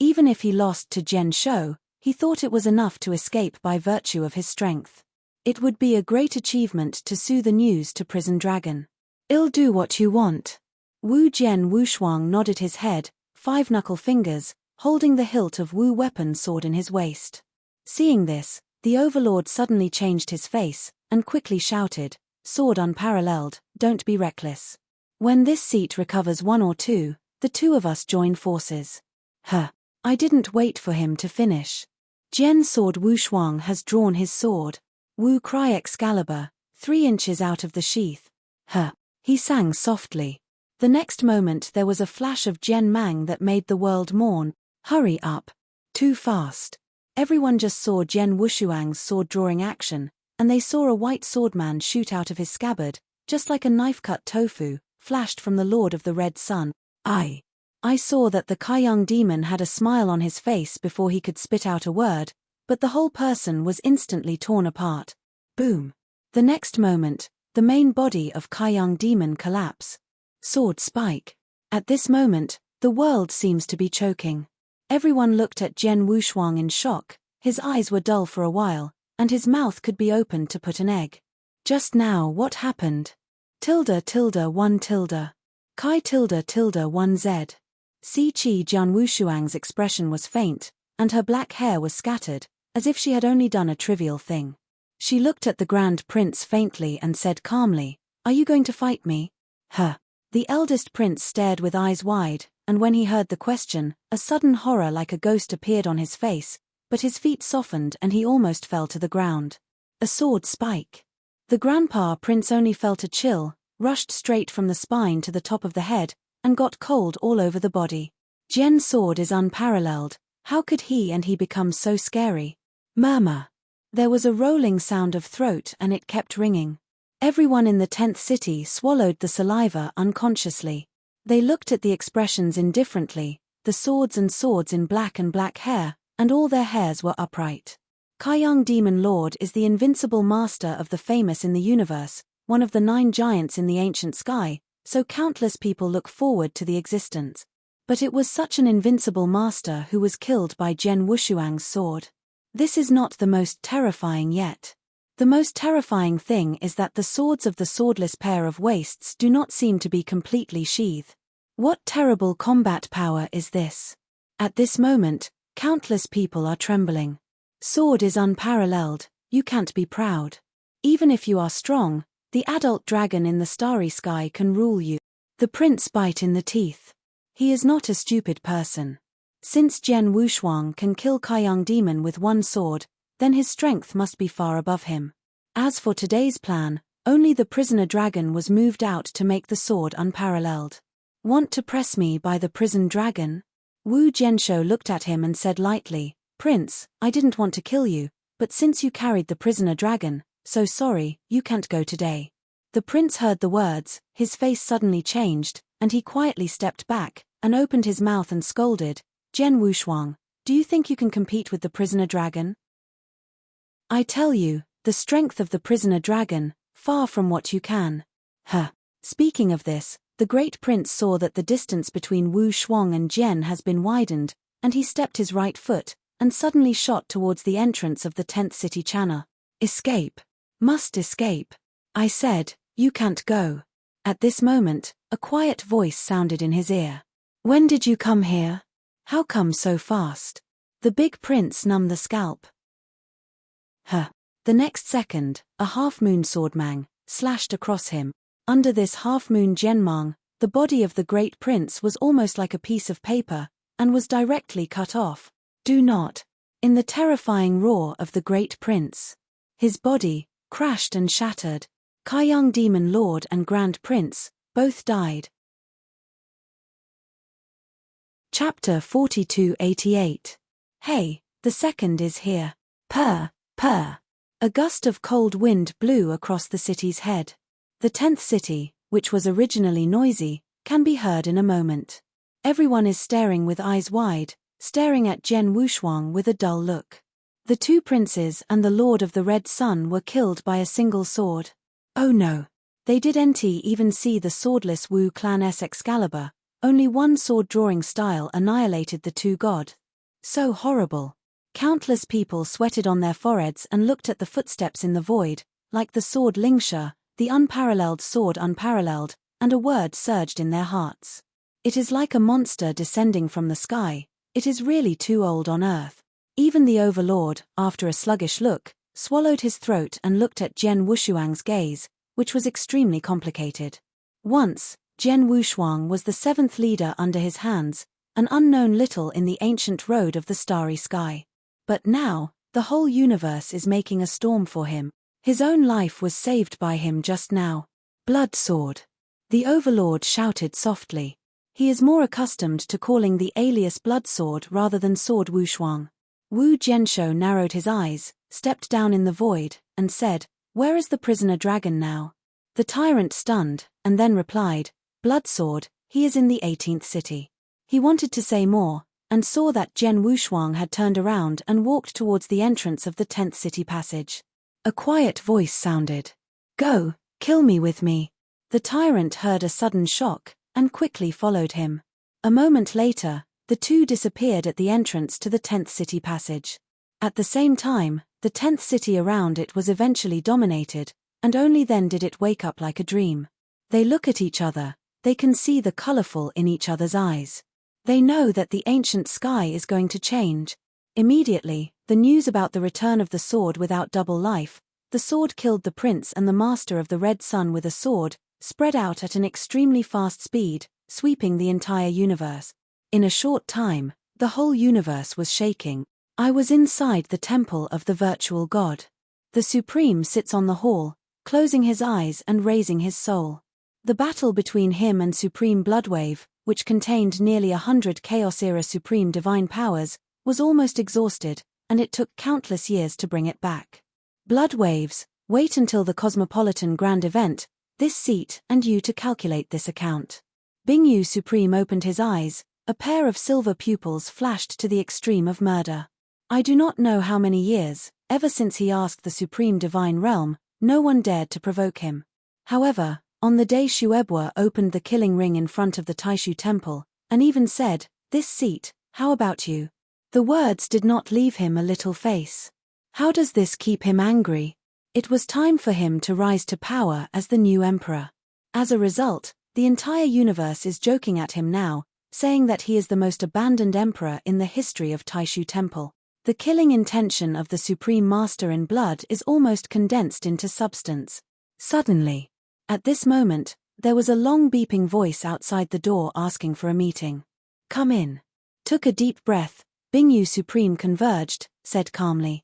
Even if he lost to Jian Shou, he thought it was enough to escape by virtue of his strength. It would be a great achievement to sue the news to Prison Dragon. "I'll do what you want." Wu Jian Wushuang nodded his head, 5 knuckle fingers, holding the hilt of Wu weapon sword in his waist. Seeing this, the overlord suddenly changed his face, and quickly shouted, "Sword unparalleled, don't be reckless. When this seat recovers 1 or 2, the 2 of us join forces." I didn't wait for him to finish. Jian Sword Wushuang has drawn his sword. Wu cry Excalibur, 3 inches out of the sheath. he sang softly. The next moment there was a flash of Jian Mang that made the world mourn. Hurry up. Too fast. Everyone just saw Jian Wushuang's sword-drawing action, and they saw a white swordman shoot out of his scabbard, just like a knife-cut tofu, flashed from the Lord of the Red Sun. I saw that the Kaiyang demon had a smile on his face before he could spit out a word, but the whole person was instantly torn apart. Boom. The next moment, the main body of Kaiyang demon collapse. Sword spike. At this moment, the world seems to be choking. Everyone looked at Jian Wushuang in shock. His eyes were dull for a while, and his mouth could be opened to put an egg. Just now what happened? Tilde tilde 1 tilde. Kai tilde tilde 1 z. Si Chi Jian Wushuang's expression was faint, and her black hair was scattered, as if she had only done a trivial thing. She looked at the Grand Prince faintly and said calmly, "Are you going to fight me?" Huh. The eldest prince stared with eyes wide, and when he heard the question, a sudden horror like a ghost appeared on his face, but his feet softened and he almost fell to the ground. A sword spike. The grandpa prince only felt a chill, rushed straight from the spine to the top of the head, and got cold all over the body. Jian's sword is unparalleled. How could he become so scary? Murmur. There was a rolling sound of throat and it kept ringing. Everyone in the 10th city swallowed the saliva unconsciously. They looked at the expressions indifferently, the swords in black and black hair, and all their hairs were upright. Kaiyang Demon Lord is the invincible master of the famous in the universe, one of the 9 giants in the ancient sky, so countless people look forward to the existence. But it was such an invincible master who was killed by Jian Wushuang's sword. This is not the most terrifying yet. The most terrifying thing is that the swords of the swordless pair of waists do not seem to be completely sheathed. What terrible combat power is this? At this moment, countless people are trembling. Sword is unparalleled, you can't be proud. Even if you are strong, the adult dragon in the starry sky can rule you. The prince bite in the teeth. He is not a stupid person. Since Jian Wushuang can kill Kaiyang demon with one sword, then his strength must be far above him. As for today's plan, only the prisoner dragon was moved out to make the sword unparalleled. Want to press me by the prison dragon? Wu Jianshou looked at him and said lightly, "Prince, I didn't want to kill you, but since you carried the prisoner dragon, so sorry, you can't go today." The prince heard the words, his face suddenly changed, and he quietly stepped back, and opened his mouth and scolded, "Jian Wushuang, do you think you can compete with the prisoner dragon? I tell you, the strength of the prisoner dragon, far from what you can." Huh. Speaking of this, the great prince saw that the distance between Wu Shuang and Jian has been widened, and he stepped his right foot, and suddenly shot towards the entrance of the 10th city channel. Escape. Must escape. I said, you can't go. At this moment, a quiet voice sounded in his ear. When did you come here? How come so fast? The big prince numbed the scalp. Huh. The next second, a half-moon swordmang slashed across him. Under this half-moon genmang, the body of the great prince was almost like a piece of paper, and was directly cut off. Do not. In the terrifying roar of the great prince. His body crashed and shattered. Kaiyang Demon Lord and Grand Prince both died. Chapter 4288. Hey, the second is here. Purr, purr. A gust of cold wind blew across the city's head. The 10th city, which was originally noisy, can be heard in a moment. Everyone is staring with eyes wide, staring at Jian Wushuang with a dull look. The 2 princes and the Lord of the Red Sun were killed by a single sword. Oh no. They didn't even see the swordless Wu clan's Excalibur, only one sword drawing style annihilated the 2 gods. So horrible. Countless people sweated on their foreheads and looked at the footsteps in the void, like the sword Lingsha, the unparalleled sword unparalleled, and a word surged in their hearts. It is like a monster descending from the sky, it is really too old on earth. Even the overlord, after a sluggish look, swallowed his throat and looked at Jian Wushuang's gaze, which was extremely complicated. Once, Jian Wushuang was the 7th leader under his hands, an unknown little in the ancient road of the starry sky. But now, the whole universe is making a storm for him. His own life was saved by him just now. Blood sword. The overlord shouted softly. He is more accustomed to calling the alias Blood Sword rather than Sword Wushuang. Wu Jianshou narrowed his eyes, stepped down in the void, and said, "Where is the prisoner dragon now?" The tyrant stunned, and then replied, "Blood Sword, he is in the 18th city." He wanted to say more, and saw that Jian Wushuang had turned around and walked towards the entrance of the 10th city passage. A quiet voice sounded. "Go, kill me with me." The tyrant heard a sudden shock, and quickly followed him. A moment later, the two disappeared at the entrance to the 10th city passage. At the same time, the 10th city around it was eventually dominated, and only then did it wake up like a dream. They look at each other, they can see the colorful in each other's eyes. They know that the ancient sky is going to change. Immediately, the news about the return of the sword without double life, the sword killed the prince and the master of the Red Sun with a sword, spread out at an extremely fast speed, sweeping the entire universe. In a short time, the whole universe was shaking. I was inside the temple of the virtual god. The Supreme sits on the hall, closing his eyes and raising his soul. The battle between him and Supreme Bloodwave, which contained nearly 100 Chaos-era Supreme Divine powers, was almost exhausted, and it took countless years to bring it back. Bloodwaves, wait until the Cosmopolitan Grand Event, this seat and you to calculate this account. Bingyu Supreme opened his eyes, a pair of silver pupils flashed to the extreme of murder. I do not know how many years, ever since he asked the Supreme Divine Realm, no one dared to provoke him. However, on the day Shuebua opened the killing ring in front of the Taishu temple, and even said, "This seat, how about you?" The words did not leave him a little face. How does this keep him angry? It was time for him to rise to power as the new emperor. As a result, the entire universe is joking at him now, saying that he is the most abandoned emperor in the history of Taishu Temple. The killing intention of the Supreme Master in blood is almost condensed into substance. Suddenly, at this moment, there was a long beeping voice outside the door asking for a meeting. "Come in." Took a deep breath, Bingyu Supreme converged, said calmly,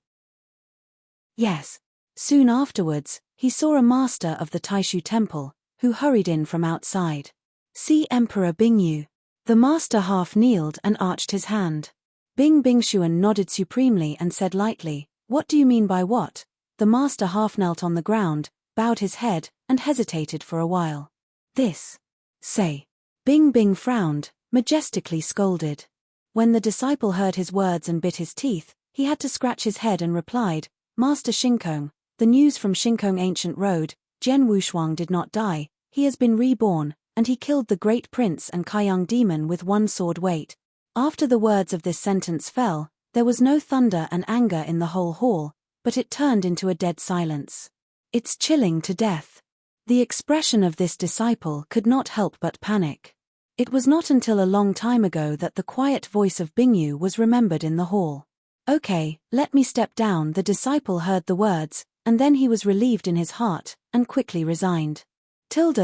"Yes." Soon afterwards, he saw a master of the Taishu Temple, who hurried in from outside. "See Emperor Bingyu." The master half kneeled and arched his hand. Bingshuan nodded supremely and said lightly, "What do you mean by what?" The master half knelt on the ground, bowed his head, and hesitated for a while. "This. Say." Bing frowned, majestically scolded. When the disciple heard his words and bit his teeth, he had to scratch his head and replied, "Master Shinkong, the news from Shinkong Ancient Road, Jian Wushuang did not die, he has been reborn, and he killed the great prince and Kaiyang demon with one sword weight." After the words of this sentence fell, there was no thunder and anger in the whole hall, but it turned into a dead silence. "It's chilling to death." The expression of this disciple could not help but panic. It was not until a long time ago that the quiet voice of Bingyu was remembered in the hall. "Okay, let me step down." The disciple heard the words, and then he was relieved in his heart, and quickly resigned. ~1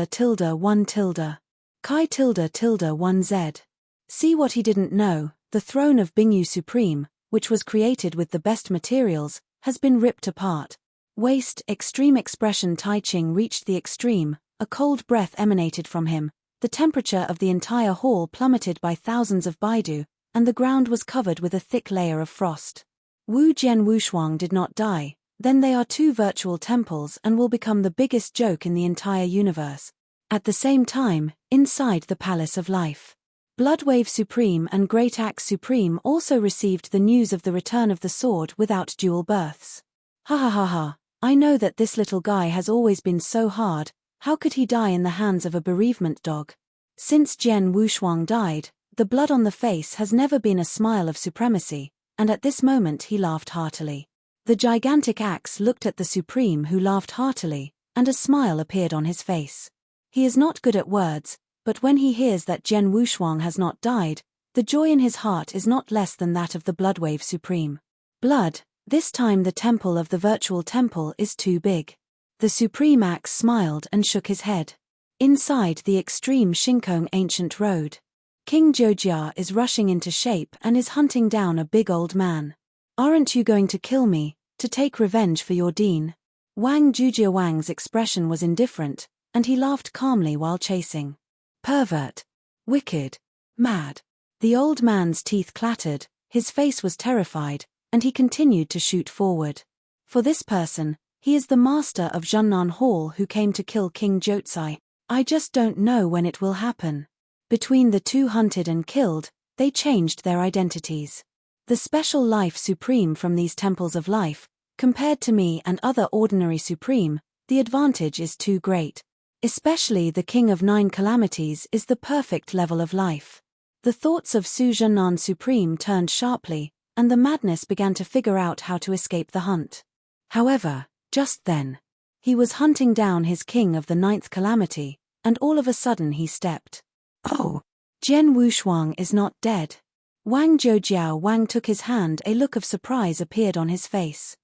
Kai ~1 Z. See what he didn't know, the throne of Bingyu Supreme, which was created with the best materials, has been ripped apart. Waste, extreme expression. Tai Ching reached the extreme, a cold breath emanated from him, the temperature of the entire hall plummeted by thousands of baidu, and the ground was covered with a thick layer of frost. Wu Jian Wushuang did not die, then they are two virtual temples and will become the biggest joke in the entire universe. At the same time, inside the Palace of Life, Bloodwave Supreme and Great Axe Supreme also received the news of the return of the sword without dual births. Ha ha ha ha, I know that this little guy has always been so hard, how could he die in the hands of a bereavement dog? Since Jian Wushuang died, the blood on the face has never been a smile of supremacy, and at this moment he laughed heartily. The gigantic axe looked at the Supreme, who laughed heartily, and a smile appeared on his face. He is not good at words, but when he hears that Jian Wushuang has not died, the joy in his heart is not less than that of the Bloodwave Supreme. Blood, this time the temple of the virtual temple is too big. The Supreme Axe smiled and shook his head. Inside the extreme Shinkong Ancient Road, King Jiojia is rushing into shape and is hunting down a big old man. "Aren't you going to kill me, to take revenge for your dean?" Wang Jujiawang's expression was indifferent, and he laughed calmly while chasing. Pervert. Wicked. Mad. The old man's teeth clattered, his face was terrified, and he continued to shoot forward. For this person, he is the master of Junnan Hall who came to kill King Jotsai. I just don't know when it will happen. Between the two hunted and killed, they changed their identities. The special life supreme from these temples of life, compared to me and other ordinary supreme, the advantage is too great. Especially the King of Nine Calamities is the perfect level of life. The thoughts of Su Junnan Supreme turned sharply, and the madness began to figure out how to escape the hunt. However, just then, he was hunting down his King of the Ninth Calamity, and all of a sudden he stepped. Oh! Jian Wushuang is not dead. Wang Zhoujiao Wang took his hand. A look of surprise appeared on his face.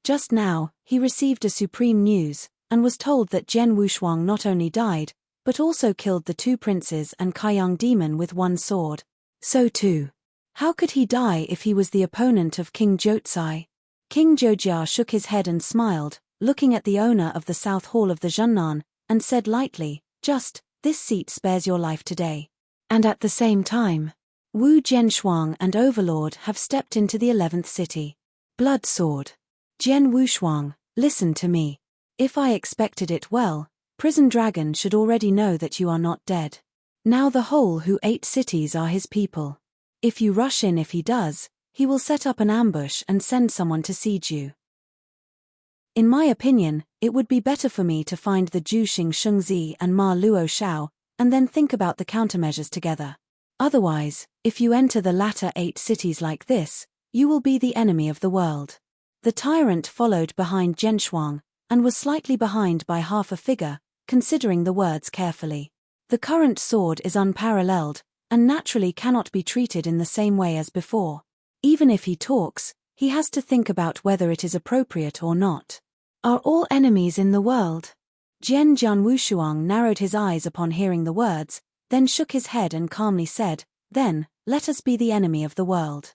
Just now, he received a supreme news, and was told that Jian Wushuang not only died, but also killed the two princes and Kaiyang demon with one sword. So too. How could he die if he was the opponent of King Jotsai? King Zhoujia shook his head and smiled, looking at the owner of the South Hall of the Junnan, and said lightly, "Just, this seat spares your life today." And at the same time, Wu Jianshuang and Overlord have stepped into the 11th city. Blood sword. Jian Wushuang, listen to me. If I expected it well, Prison Dragon should already know that you are not dead. Now the whole who 8 cities are his people. If you rush in, if he does, he will set up an ambush and send someone to siege you. In my opinion, it would be better for me to find the Zhu Xing Shengzi and Ma Luo Shao, and then think about the countermeasures together. Otherwise, if you enter the latter 8 cities like this, you will be the enemy of the world. The tyrant followed behind Zhenshuang, and was slightly behind by half a figure, considering the words carefully. The current sword is unparalleled, and naturally cannot be treated in the same way as before. Even if he talks, he has to think about whether it is appropriate or not. Are all enemies in the world? Jian Wushuang narrowed his eyes upon hearing the words, then shook his head and calmly said, "Then, let us be the enemy of the world."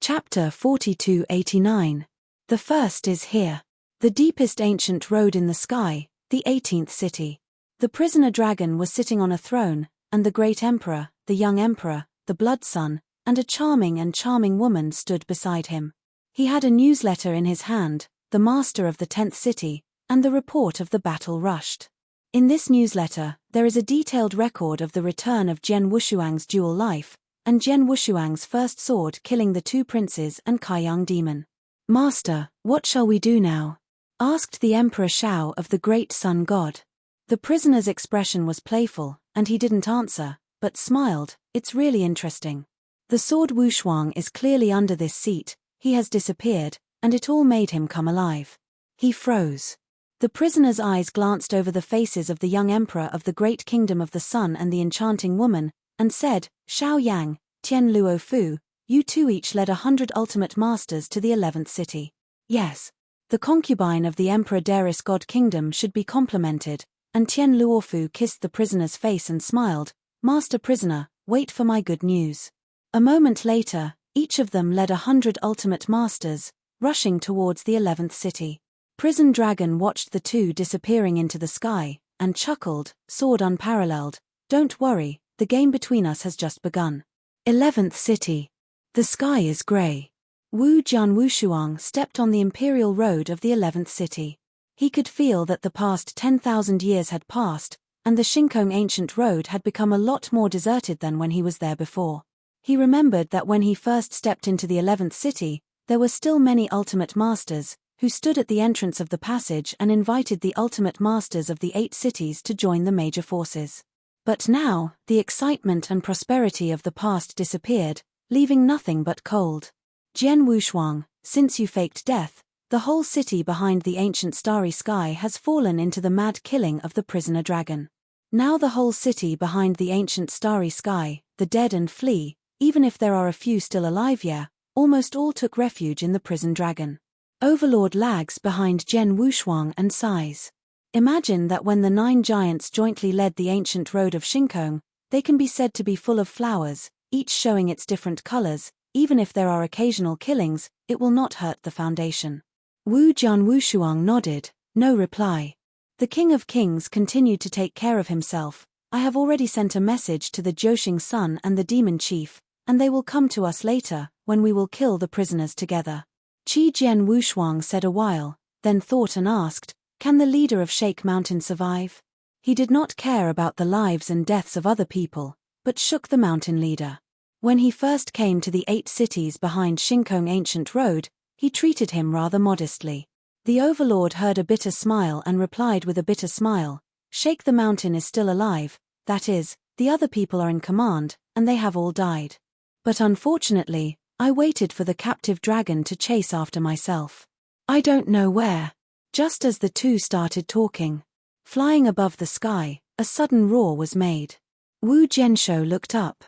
Chapter 4289. The first is here. The deepest ancient road in the sky, the 18th city. The prisoner dragon was sitting on a throne, and the great emperor, the young emperor, the blood son, and a charming woman stood beside him. He had a newsletter in his hand, the master of the 10th city, and the report of the battle rushed. In this newsletter, there is a detailed record of the return of Jian Wushuang's dual life, and Jian Wushuang's first sword killing the two princes and Kaiyang demon. "Master, what shall we do now?" asked the Emperor Shao of the great sun god. The prisoner's expression was playful, and he didn't answer, but smiled. "It's really interesting. The sword Wushuang is clearly under this seat, he has disappeared, and it all made him come alive." He froze. The prisoner's eyes glanced over the faces of the young emperor of the great kingdom of the sun and the enchanting woman, and said, "Shao Yang, Tian Luo Fu, you two each led 100 ultimate masters to the 11th city. Yes. The concubine of the Emperor Darius God Kingdom should be complimented," and Tian Luofu kissed the prisoner's face and smiled, "Master prisoner, wait for my good news." A moment later, each of them led 100 ultimate masters, rushing towards the 11th city. Prison Dragon watched the two disappearing into the sky, and chuckled, "Sword unparalleled, don't worry, the game between us has just begun." 11th city. The sky is grey. Wu Jianwushuang stepped on the imperial road of the 11th city. He could feel that the past 10,000 years had passed, and the Shinkong ancient road had become a lot more deserted than when he was there before. He remembered that when he first stepped into the 11th city, there were still many ultimate masters, who stood at the entrance of the passage and invited the ultimate masters of the 8 cities to join the major forces. But now, the excitement and prosperity of the past disappeared, leaving nothing but cold. "Jian Wushuang, since you faked death, the whole city behind the ancient starry sky has fallen into the mad killing of the prisoner dragon. Now the whole city behind the ancient starry sky, the dead and flee, even if there are a few still alive here, almost all took refuge in the prison dragon." Overlord lags behind Jian Wushuang and sighs. Imagine that when the 9 giants jointly led the ancient road of Shinkong, they can be said to be full of flowers, each showing its different colors. Even if there are occasional killings, it will not hurt the foundation. Wu Jian Wushuang nodded, no reply. The King of Kings continued to take care of himself. I have already sent a message to the Jiuxing Sun and the Demon Chief, and they will come to us later, when we will kill the prisoners together. Qi Jian Wushuang said a while, then thought and asked, can the leader of Shake Mountain survive? He did not care about the lives and deaths of other people, but shook the mountain leader. When he first came to the 8 cities behind Shinkong Ancient Road, he treated him rather modestly. The overlord heard a bitter smile and replied with a bitter smile, Shake the Mountain is still alive, that is, the other people are in command, and they have all died. But unfortunately, I waited for the captive dragon to chase after myself. I don't know where. Just as the two started talking, flying above the sky, a sudden roar was made. Wu Jianshou looked up.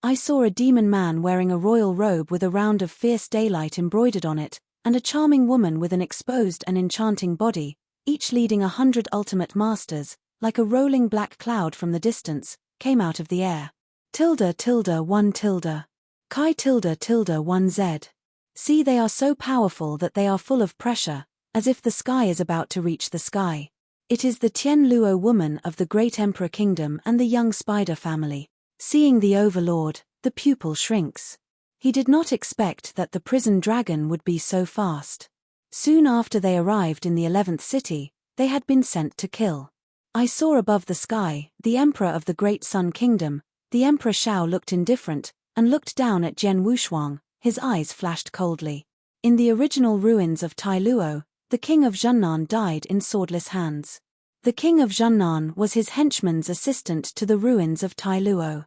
I saw a demon man wearing a royal robe with a round of fierce daylight embroidered on it, and a charming woman with an exposed and enchanting body, each leading 100 ultimate masters, like a rolling black cloud from the distance, came out of the air. Tilde tilde 1 tilde. Chi tilde tilde 1 z. See, they are so powerful that they are full of pressure, as if the sky is about to reach the sky. It is the Tian Luo woman of the great Emperor Kingdom and the young spider family. Seeing the overlord, the pupil shrinks. He did not expect that the prison dragon would be so fast. Soon after they arrived in the 11th city, they had been sent to kill. I saw above the sky, the Emperor of the Great Sun Kingdom. The Emperor Shao looked indifferent, and looked down at Jian Wushuang, his eyes flashed coldly. In the original ruins of Tai Luo, the king of Zhennan died in swordless hands. The king of Zhennan was his henchman's assistant to the ruins of Tai Luo.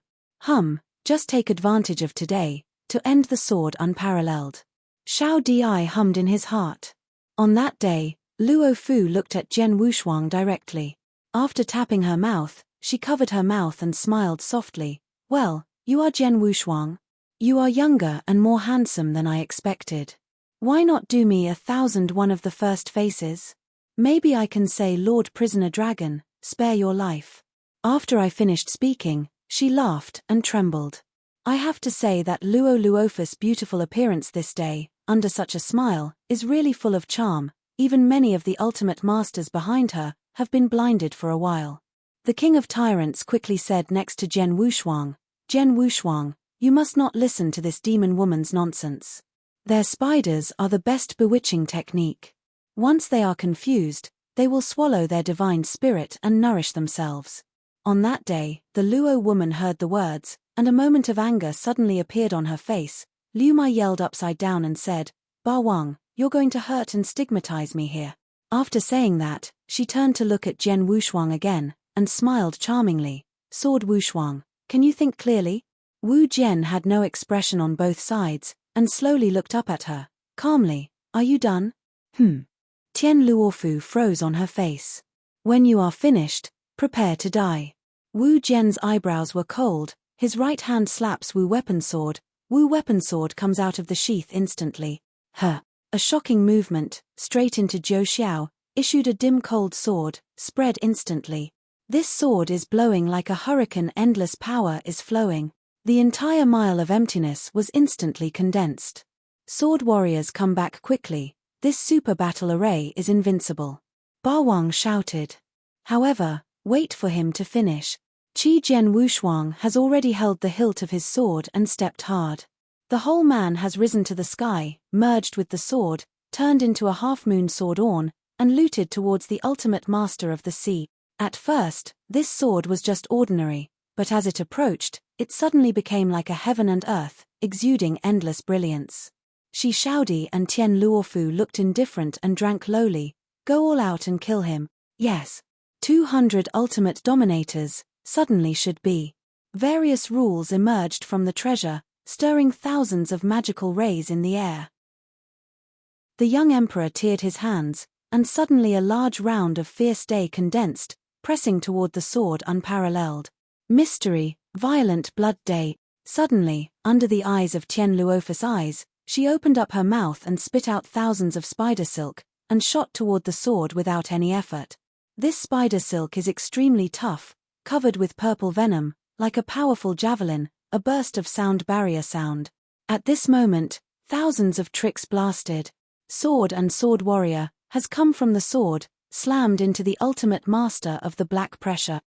Just take advantage of today, to end the sword unparalleled. Shao Di hummed in his heart. On that day, Luo Fu looked at Jian Wushuang directly. After tapping her mouth, she covered her mouth and smiled softly. Well, you are Jian Wushuang. You are younger and more handsome than I expected. Why not do me 1,001 of the first faces? Maybe I can say, Lord Prisoner Dragon, spare your life. After I finished speaking, she laughed and trembled. I have to say that Luo Luofu's beautiful appearance this day, under such a smile, is really full of charm. Even many of the ultimate masters behind her have been blinded for a while. The King of Tyrants quickly said next to Jian Wushuang, Jian Wushuang, you must not listen to this demon woman's nonsense. Their spiders are the best bewitching technique. Once they are confused, they will swallow their divine spirit and nourish themselves. On that day, the Luo woman heard the words, and a moment of anger suddenly appeared on her face. Liu Mai yelled upside down and said, Ba Wang, you're going to hurt and stigmatize me here. After saying that, she turned to look at Jian Wushuang again, and smiled charmingly. Sword Wushuang, can you think clearly? Wu Jian had no expression on both sides, and slowly looked up at her, calmly. Are you done? Tian Luofu froze on her face. When you are finished, prepare to die. Wu Jian's eyebrows were cold, his right hand slaps Wu weapon sword. Wu weapon sword comes out of the sheath instantly. A shocking movement, straight into Zhou Xiao, issued a dim cold sword, spread instantly. This sword is blowing like a hurricane, endless power is flowing. The entire mile of emptiness was instantly condensed. Sword warriors come back quickly, this super battle array is invincible. Ba Wang shouted. However, wait for him to finish. Qi Jian Wushuang has already held the hilt of his sword and stepped hard. The whole man has risen to the sky, merged with the sword, turned into a half-moon sword orn, and looted towards the ultimate master of the sea. At first, this sword was just ordinary, but as it approached, it suddenly became like a heaven and earth, exuding endless brilliance. Shi Shaodi and Tian Luofu looked indifferent and drank lowly. Go all out and kill him. Yes. 200 ultimate dominators, suddenly should be. Various rules emerged from the treasure, stirring thousands of magical rays in the air. The young emperor teared his hands, and suddenly a large round of fierce day condensed, pressing toward the sword unparalleled. Mystery, violent blood day. Suddenly, under the eyes of Tian Luofu's eyes, she opened up her mouth and spit out thousands of spider silk, and shot toward the sword without any effort. This spider silk is extremely tough, covered with purple venom, like a powerful javelin, a burst of sound barrier sound. At this moment, thousands of tricks blasted. sword and sword warrior, has come from the sword, slammed into the ultimate master of the black pressure.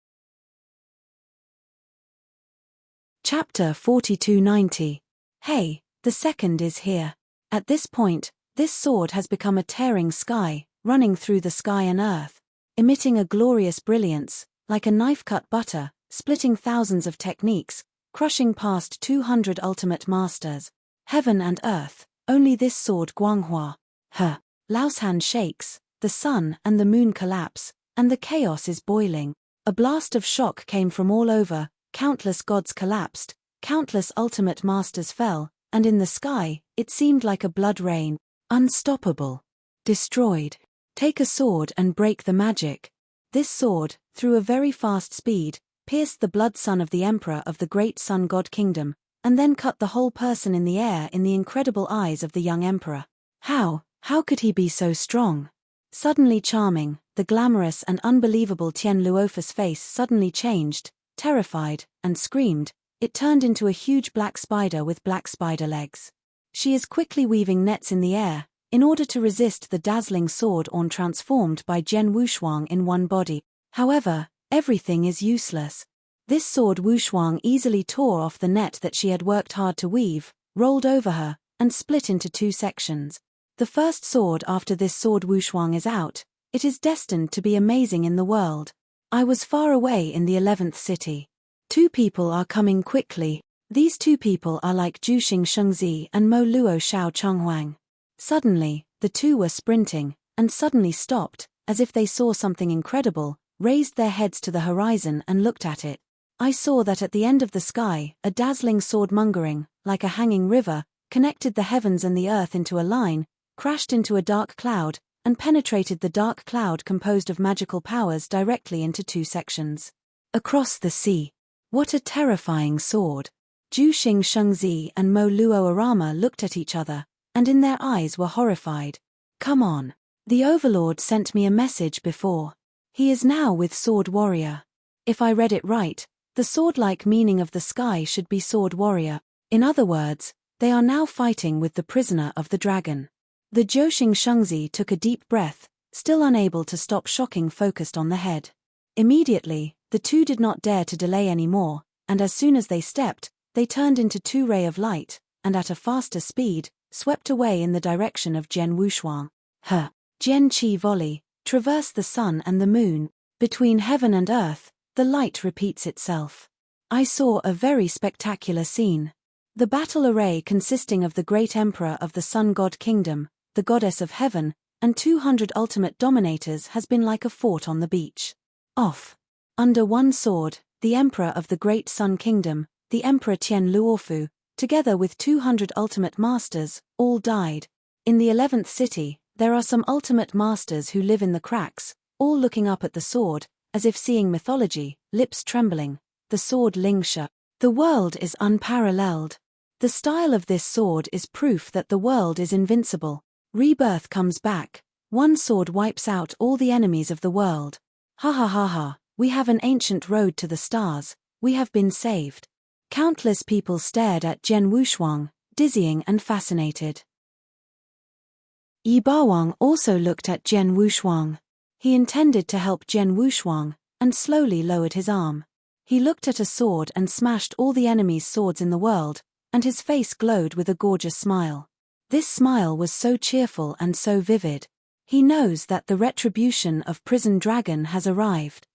Chapter 4290. Hey, the second is here. At this point, this sword has become a tearing sky, running through the sky and earth, emitting a glorious brilliance, like a knife cut butter, splitting thousands of techniques, crushing past 200 ultimate masters. Heaven and earth, only this sword Guanghua. Lao's hand shakes, the sun and the moon collapse, and the chaos is boiling. A blast of shock came from all over, countless gods collapsed, countless ultimate masters fell, and in the sky, it seemed like a blood rain. Unstoppable. Destroyed. Take a sword and break the magic. This sword, through a very fast speed, pierced the blood sun of the emperor of the great sun god kingdom, and then cut the whole person in the air in the incredible eyes of the young emperor. How could he be so strong? Suddenly charming, the glamorous and unbelievable Tian Luofa's face suddenly changed, terrified, and screamed. It turned into a huge black spider with black spider legs. She is quickly weaving nets in the air, in order to resist the dazzling sword transformed by Jian Wushuang in one body. However, everything is useless. This sword Wushuang easily tore off the net that she had worked hard to weave, rolled over her, and split into two sections. The first sword after this sword Wushuang is out, it is destined to be amazing in the world. I was far away in the 11th city. Two people are coming quickly. These two people are like Juxing Shengzi and Mo Luo Xiao Chonghuang. Suddenly, the two were sprinting, and suddenly stopped, as if they saw something incredible, raised their heads to the horizon and looked at it. I saw that at the end of the sky, a dazzling sword mongering, like a hanging river, connected the heavens and the earth into a line, crashed into a dark cloud, and penetrated the dark cloud composed of magical powers directly into two sections. Across the sea. What a terrifying sword! Juxing Shengzi and Mo Luo Arama looked at each other, and in their eyes were horrified. Come on. The Overlord sent me a message before. He is now with Sword Warrior. If I read it right, the sword-like meaning of the sky should be Sword Warrior. In other words, they are now fighting with the prisoner of the dragon. The Juxing Shengzi took a deep breath, still unable to stop shocking focused on the head. Immediately, the two did not dare to delay any more, and as soon as they stepped, they turned into two rays of light, and at a faster speed, swept away in the direction of Jian Wushuang. Jian Qi volley, traverse the sun and the moon. Between heaven and earth, the light repeats itself. I saw a very spectacular scene. The battle array consisting of the great emperor of the sun god kingdom, the goddess of heaven, and 200 ultimate dominators has been like a fort on the beach. Off. Under one sword, the emperor of the great sun kingdom, the emperor Tian Luofu, together with 200 ultimate masters, all died. In the 11th city, there are some ultimate masters who live in the cracks, all looking up at the sword, as if seeing mythology, lips trembling. The sword Lingsha. The world is unparalleled. The style of this sword is proof that the world is invincible. Rebirth comes back. One sword wipes out all the enemies of the world. Ha ha ha ha, we have an ancient road to the stars, we have been saved. Countless people stared at Jian Wushuang, dizzying and fascinated. Yi Bawang also looked at Jian Wushuang. He intended to help Jian Wushuang, and slowly lowered his arm. He looked at a sword and smashed all the enemy's swords in the world, and his face glowed with a gorgeous smile. This smile was so cheerful and so vivid. He knows that the retribution of Prison Dragon has arrived.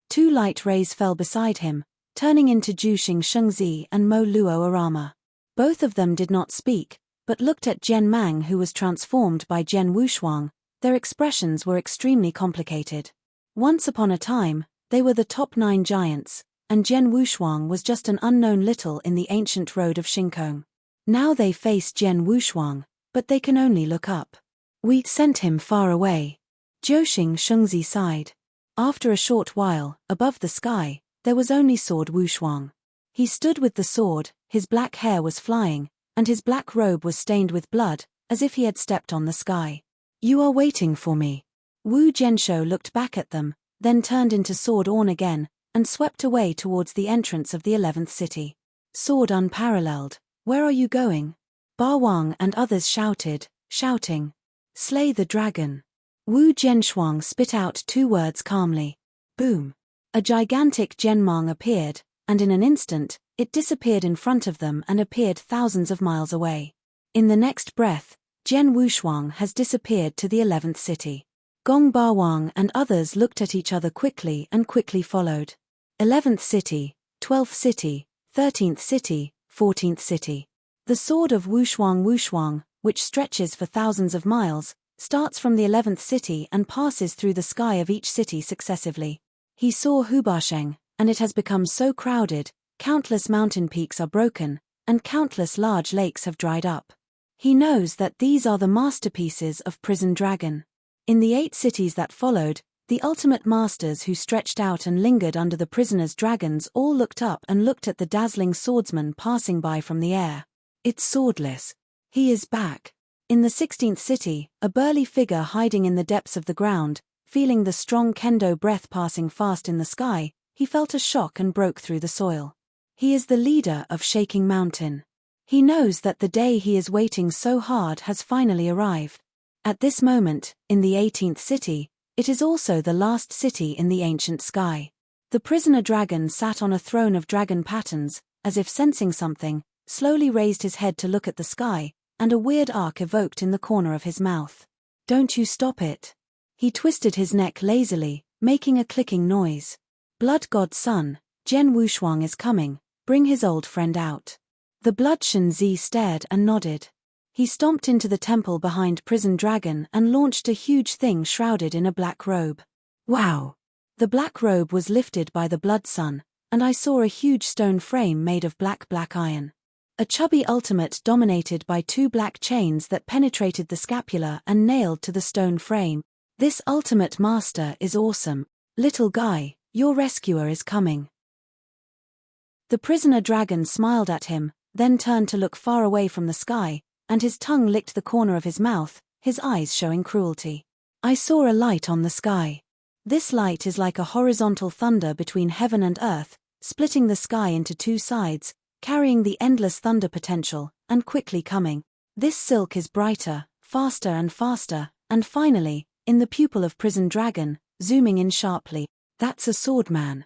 Two light rays fell beside him, turning into Juxing Shengzi and Mo Luo Arama. Both of them did not speak, but looked at Jian Mang, who was transformed by Jian Wushuang. Their expressions were extremely complicated. Once upon a time, they were the top 9 giants, and Jian Wushuang was just an unknown little in the ancient road of Shinkong. Now they face Jian Wushuang, but they can only look up. We sent him far away. Juxing Shengzi sighed. After a short while, above the sky, there was only Sword Wushuang. He stood with the sword, his black hair was flying, and his black robe was stained with blood, as if he had stepped on the sky. You are waiting for me. Wu Jianshou looked back at them, then turned into Sword Orn again, and swept away towards the entrance of the 11th city. Sword unparalleled, where are you going? Ba Wang and others shouting. Slay the dragon. Wu Jianshuang spit out 2 words calmly. Boom. A gigantic Jianmang appeared, and in an instant, it disappeared in front of them and appeared thousands of miles away. In the next breath, Jian Wushuang has disappeared to the 11th city. Gong Bawang and others looked at each other quickly and quickly followed. 11th city, 12th city, 13th city, 14th city. The sword of Wushuang, which stretches for thousands of miles, starts from the 11th city and passes through the sky of each city successively. He saw Hubasheng, and it has become so crowded, countless mountain peaks are broken, and countless large lakes have dried up. He knows that these are the masterpieces of Prison Dragon. In the 8 cities that followed, the ultimate masters who stretched out and lingered under the prisoners' dragons all looked up and looked at the dazzling swordsman passing by from the air. It's swordless. He is back. In the 16th city, a burly figure hiding in the depths of the ground, feeling the strong kendo breath passing fast in the sky, he felt a shock and broke through the soil. He is the leader of Shaking Mountain. He knows that the day he is waiting so hard has finally arrived. At this moment, in the 18th city, it is also the last city in the ancient sky. The prisoner dragon sat on a throne of dragon patterns, as if sensing something, slowly raised his head to look at the sky, and a weird arc evoked in the corner of his mouth. Don't you stop it. He twisted his neck lazily, making a clicking noise. Blood God's son, Jian Wushuang is coming, bring his old friend out. The Blood Shen Zi stared and nodded. He stomped into the temple behind Prison Dragon and launched a huge thing shrouded in a black robe. Wow! The black robe was lifted by the Blood Sun, and I saw a huge stone frame made of black iron. A chubby ultimate dominated by 2 black chains that penetrated the scapula and nailed to the stone frame. This ultimate master is awesome. Little guy, your rescuer is coming. The prisoner dragon smiled at him, then turned to look far away from the sky, and his tongue licked the corner of his mouth, his eyes showing cruelty. I saw a light on the sky. This light is like a horizontal thunder between heaven and earth, splitting the sky into 2 sides, carrying the endless thunder potential, and quickly coming. This silk is brighter, faster, and finally, in the pupil of Prison Dragon, zooming in sharply. That's a swordman.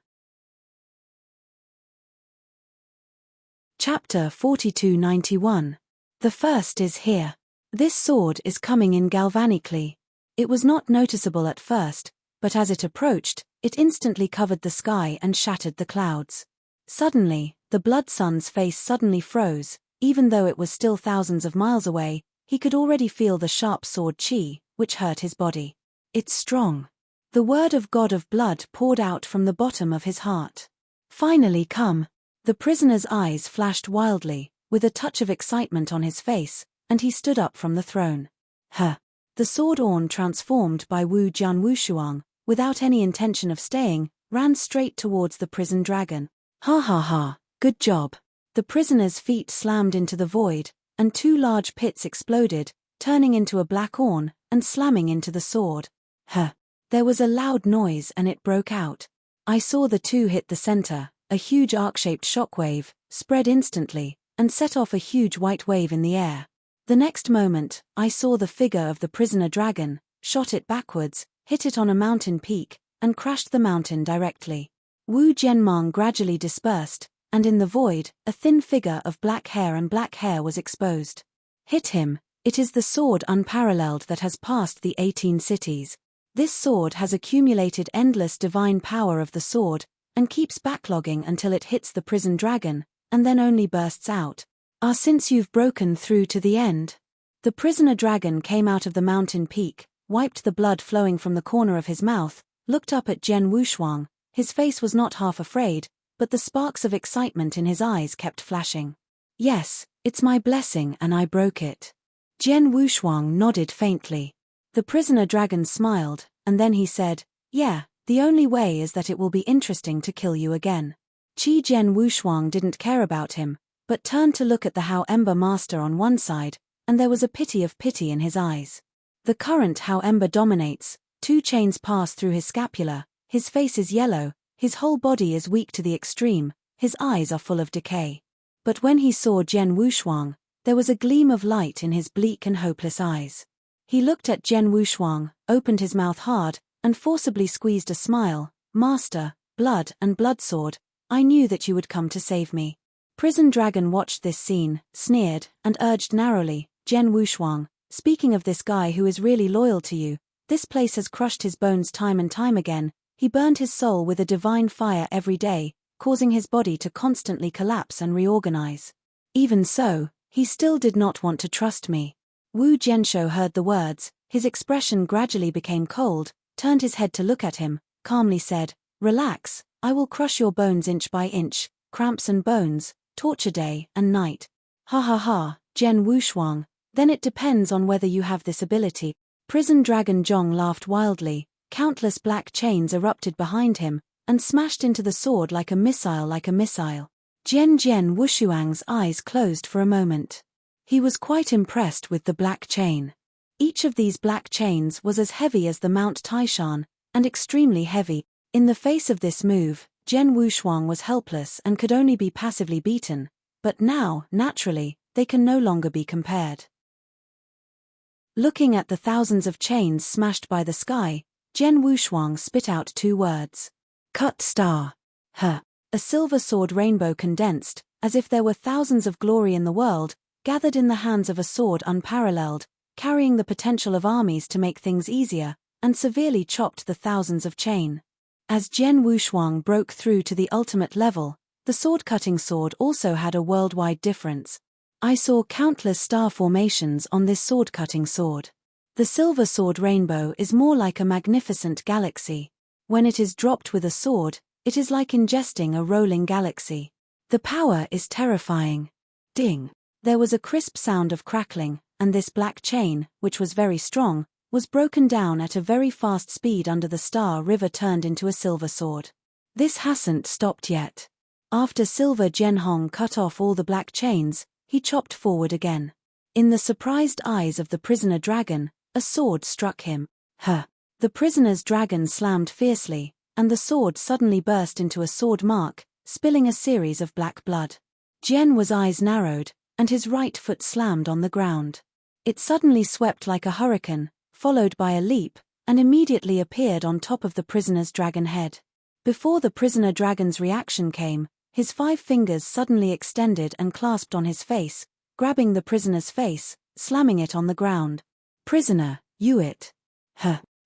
Chapter 4291. The first is here. This sword is coming in galvanically. It was not noticeable at first, but as it approached, it instantly covered the sky and shattered the clouds. Suddenly, the Blood Sun's face suddenly froze. Even though it was still thousands of miles away, he could already feel the sharp sword chi, which hurt his body. It's strong. The word of God of blood poured out from the bottom of his heart. Finally come. The prisoner's eyes flashed wildly, with a touch of excitement on his face, and he stood up from the throne. The sword orn transformed by Wu Jian Wushuang, without any intention of staying, ran straight towards the prison dragon. Ha, good job. The prisoner's feet slammed into the void, and 2 large pits exploded, turning into a black orn, and slamming into the sword. There was a loud noise and it broke out. I saw the 2 hit the center, a huge arc-shaped shockwave, spread instantly, and set off a huge white wave in the air. The next moment, I saw the figure of the prisoner dragon, shot it backwards, hit it on a mountain peak, and crashed the mountain directly. Wu Jianmang gradually dispersed, and in the void, a thin figure of black hair was exposed. Hit him. It is the sword unparalleled that has passed the 18 cities. This sword has accumulated endless divine power of the sword, and keeps backlogging until it hits the prison dragon, and then only bursts out. Since you've broken through to the end. The prisoner dragon came out of the mountain peak, wiped the blood flowing from the corner of his mouth, looked up at Jian Wushuang. His face was not half afraid, but the sparks of excitement in his eyes kept flashing. Yes, it's my blessing and I broke it. Jian Wushuang nodded faintly. The prisoner dragon smiled, and then he said, yeah, the only way is that it will be interesting to kill you again. Jian Wushuang didn't care about him, but turned to look at the Hao Ember master on one side, and there was a pity in his eyes. The current Hao Ember dominates, 2 chains pass through his scapula, his face is yellow, his whole body is weak to the extreme, his eyes are full of decay. But when he saw Jian Wushuang, there was a gleam of light in his bleak and hopeless eyes. He looked at Jian Wushuang, opened his mouth hard, and forcibly squeezed a smile. Master, blood and bloodsword, I knew that you would come to save me. Prison Dragon watched this scene, sneered, and urged narrowly, Jian Wushuang, speaking of this guy who is really loyal to you, this place has crushed his bones time and time again, he burned his soul with a divine fire every day, causing his body to constantly collapse and reorganize. Even so, he still did not want to trust me. Wu Jianshou heard the words, his expression gradually became cold, turned his head to look at him, calmly said, relax, I will crush your bones inch by inch, cramps and bones, torture day and night. Ha ha ha, Jian Wushuang, then it depends on whether you have this ability. Prison Dragon Zhong laughed wildly, countless black chains erupted behind him, and smashed into the sword like a missile. Jian Wushuang's eyes closed for a moment. He was quite impressed with the black chain. Each of these black chains was as heavy as the Mount Taishan, and extremely heavy. In the face of this move, Jian Wushuang was helpless and could only be passively beaten, but now, naturally, they can no longer be compared. Looking at the thousands of chains smashed by the sky, Jian Wushuang spit out 2 words. Cut star. A silver sword rainbow condensed, as if there were thousands of glory in the world, gathered in the hands of a sword unparalleled, carrying the potential of armies to make things easier, and severely chopped the thousands of chain. As Jian Wushuang broke through to the ultimate level, the sword-cutting sword also had a worldwide difference. I saw countless star formations on this sword-cutting sword. The silver sword rainbow is more like a magnificent galaxy. When it is dropped with a sword, it is like ingesting a rolling galaxy. The power is terrifying. Ding! There was a crisp sound of crackling, and this black chain, which was very strong, was broken down at a very fast speed under the Star River turned into a silver sword. This hasn't stopped yet. After Silver Jianhong cut off all the black chains, he chopped forward again. In the surprised eyes of the prisoner dragon, a sword struck him. The prisoner's dragon slammed fiercely, and the sword suddenly burst into a sword mark, spilling a series of black blood. Jian was eyes narrowed, and his right foot slammed on the ground. It suddenly swept like a hurricane, followed by a leap, and immediately appeared on top of the prisoner's dragon head. Before the prisoner dragon's reaction came, his 5 fingers suddenly extended and clasped on his face, grabbing the prisoner's face, slamming it on the ground. Prisoner, you it.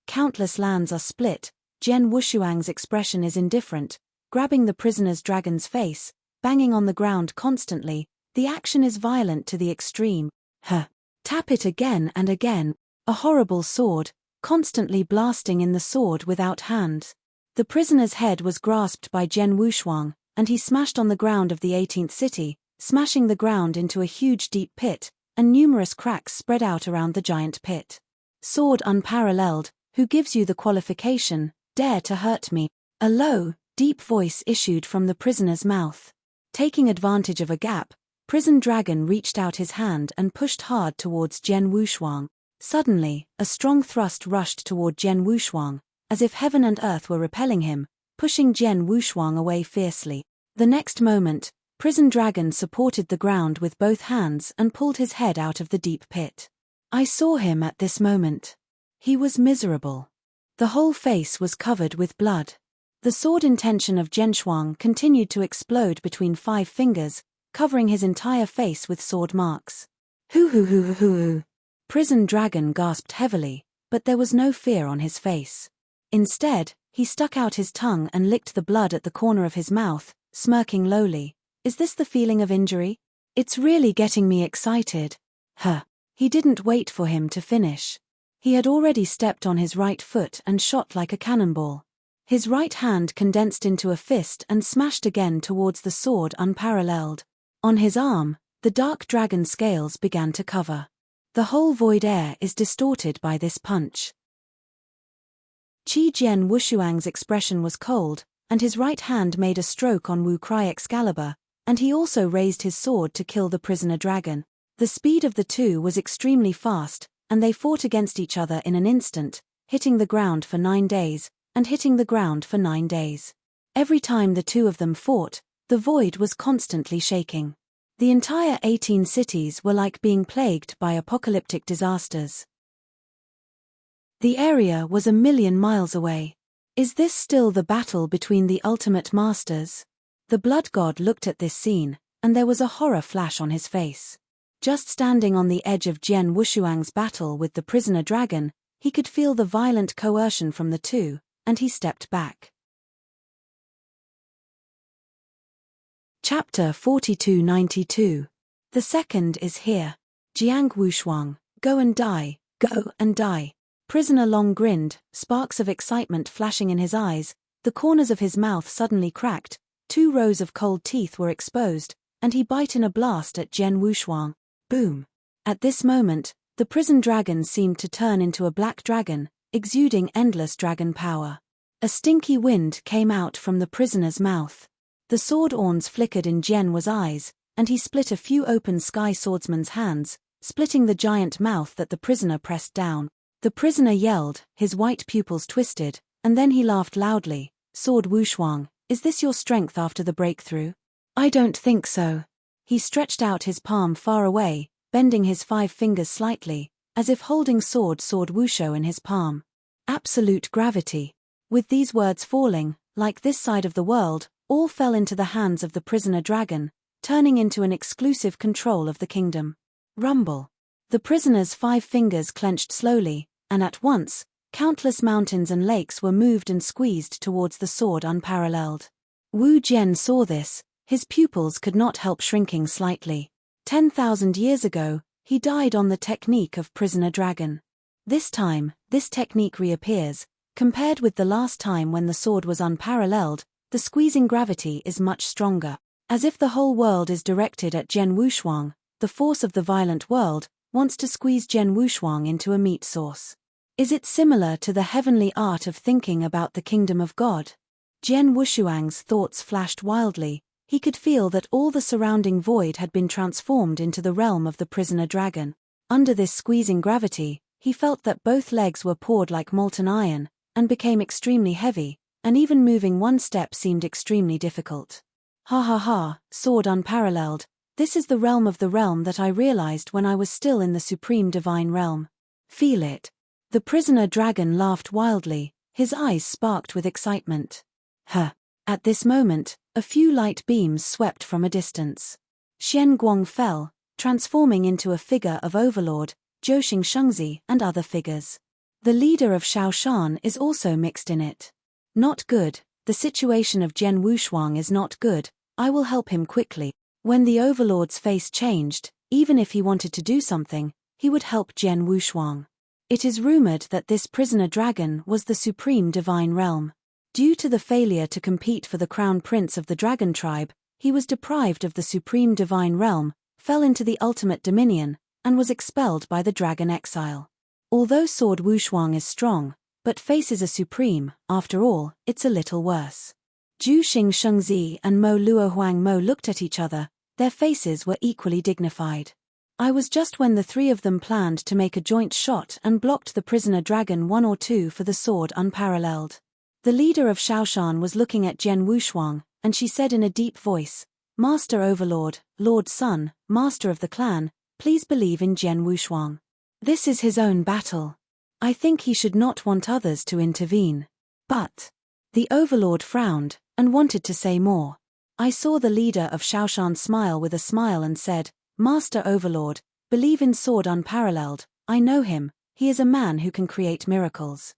Countless lands are split. Jian Wushuang's expression is indifferent, grabbing the prisoner's dragon's face, banging on the ground constantly. The action is violent to the extreme. Tap it again and again. A horrible sword, constantly blasting in the sword without hands. The prisoner's head was grasped by Jian Wushuang, and he smashed on the ground of the 18th city, smashing the ground into a huge deep pit, and numerous cracks spread out around the giant pit. Sword unparalleled, who gives you the qualification, dare to hurt me? A low, deep voice issued from the prisoner's mouth. Taking advantage of a gap, Prison Dragon reached out his hand and pushed hard towards Jian Wushuang. Suddenly, a strong thrust rushed toward Jian Wushuang, as if heaven and earth were repelling him, pushing Jian Wushuang away fiercely. The next moment, Prison Dragon supported the ground with both hands and pulled his head out of the deep pit. I saw him at this moment. He was miserable. The whole face was covered with blood. The sword intention of Zhenshuang continued to explode between 5 fingers, covering his entire face with sword marks. Hoo. Prison Dragon gasped heavily, but there was no fear on his face. Instead, he stuck out his tongue and licked the blood at the corner of his mouth, smirking lowly. Is this the feeling of injury? It's really getting me excited. He didn't wait for him to finish. He had already stepped on his right foot and shot like a cannonball. His right hand condensed into a fist and smashed again towards the sword unparalleled. On his arm, the dark dragon scales began to cover. The whole void air is distorted by this punch. Jian Wushuang's expression was cold, and his right hand made a stroke on Wu Cry Excalibur, and he also raised his sword to kill the prisoner dragon. The speed of the two was extremely fast, and they fought against each other in an instant, hitting the ground for 9 days, and hitting the ground for 9 days. Every time the two of them fought, the void was constantly shaking. The entire 18 cities were like being plagued by apocalyptic disasters. The area was 1,000,000 miles away. Is this still the battle between the ultimate masters? The blood god looked at this scene, and there was a horror flash on his face. Just standing on the edge of Jian Wushuang's battle with the prisoner dragon, he could feel the violent coercion from the two, and he stepped back. Chapter 4292. The second is here. Jiang Wushuang, go and die, go and die. Prisoner Long grinned, sparks of excitement flashing in his eyes, the corners of his mouth suddenly cracked, 2 rows of cold teeth were exposed, and he bit in a blast at Jian Wushuang. Boom! At this moment, the prison dragon seemed to turn into a black dragon, exuding endless dragon power. A stinky wind came out from the prisoner's mouth. The sword horns flickered in Jian's eyes, and he split a few open sky swordsman's hands, splitting the giant mouth that the prisoner pressed down. The prisoner yelled, his white pupils twisted, and then he laughed loudly. Sword Wushuang, is this your strength after the breakthrough? I don't think so. He stretched out his palm far away, bending his 5 fingers slightly, as if holding sword Wusho in his palm. Absolute gravity. With these words falling, like this side of the world, all fell into the hands of the prisoner dragon, turning into an exclusive control of the kingdom. Rumble. The prisoner's 5 fingers clenched slowly, and at once, countless mountains and lakes were moved and squeezed towards the sword unparalleled. Wu Jian saw this, his pupils could not help shrinking slightly. 10,000 years ago, he died on the technique of prisoner dragon. This time, this technique reappears. Compared with the last time when the sword was unparalleled, the squeezing gravity is much stronger. As if the whole world is directed at Jian Wushuang, the force of the violent world wants to squeeze Jian Wushuang into a meat sauce. Is it similar to the heavenly art of thinking about the kingdom of God? Jian Wushuang's thoughts flashed wildly. He could feel that all the surrounding void had been transformed into the realm of the prisoner dragon. Under this squeezing gravity, he felt that both legs were poured like molten iron, and became extremely heavy, and even moving one step seemed extremely difficult. Ha ha ha, sword unparalleled, this is the realm that I realized when I was still in the supreme divine realm. Feel it. The prisoner dragon laughed wildly, his eyes sparked with excitement. At this moment, a few light beams swept from a distance. Xian Guang fell, transforming into a figure of Overlord, Zhou Shengzi and other figures. The leader of Shaoshan is also mixed in it. Not good, the situation of Jian Wushuang is not good, I will help him quickly. When the Overlord's face changed, even if he wanted to do something, he would help Jian Wushuang. It is rumored that this prisoner dragon was the supreme divine realm. Due to the failure to compete for the crown prince of the dragon tribe, he was deprived of the supreme divine realm, fell into the ultimate dominion, and was expelled by the dragon exile. Although Sword Wushuang is strong, but faces a supreme, after all, it's a little worse. Zhu Shengzi and Mo Luohuang Mo looked at each other, their faces were equally dignified. I was just when the 3 of them planned to make a joint shot and blocked the prisoner dragon 1 or 2 for the sword unparalleled. The leader of Shaoshan was looking at Jian Wushuang, and she said in a deep voice, Master Overlord, Lord's son, Master of the clan, please believe in Jian Wushuang. This is his own battle. I think he should not want others to intervene. But the Overlord frowned, and wanted to say more. I saw the leader of Shaoshan smile with a smile and said, Master Overlord, believe in sword unparalleled, I know him, he is a man who can create miracles.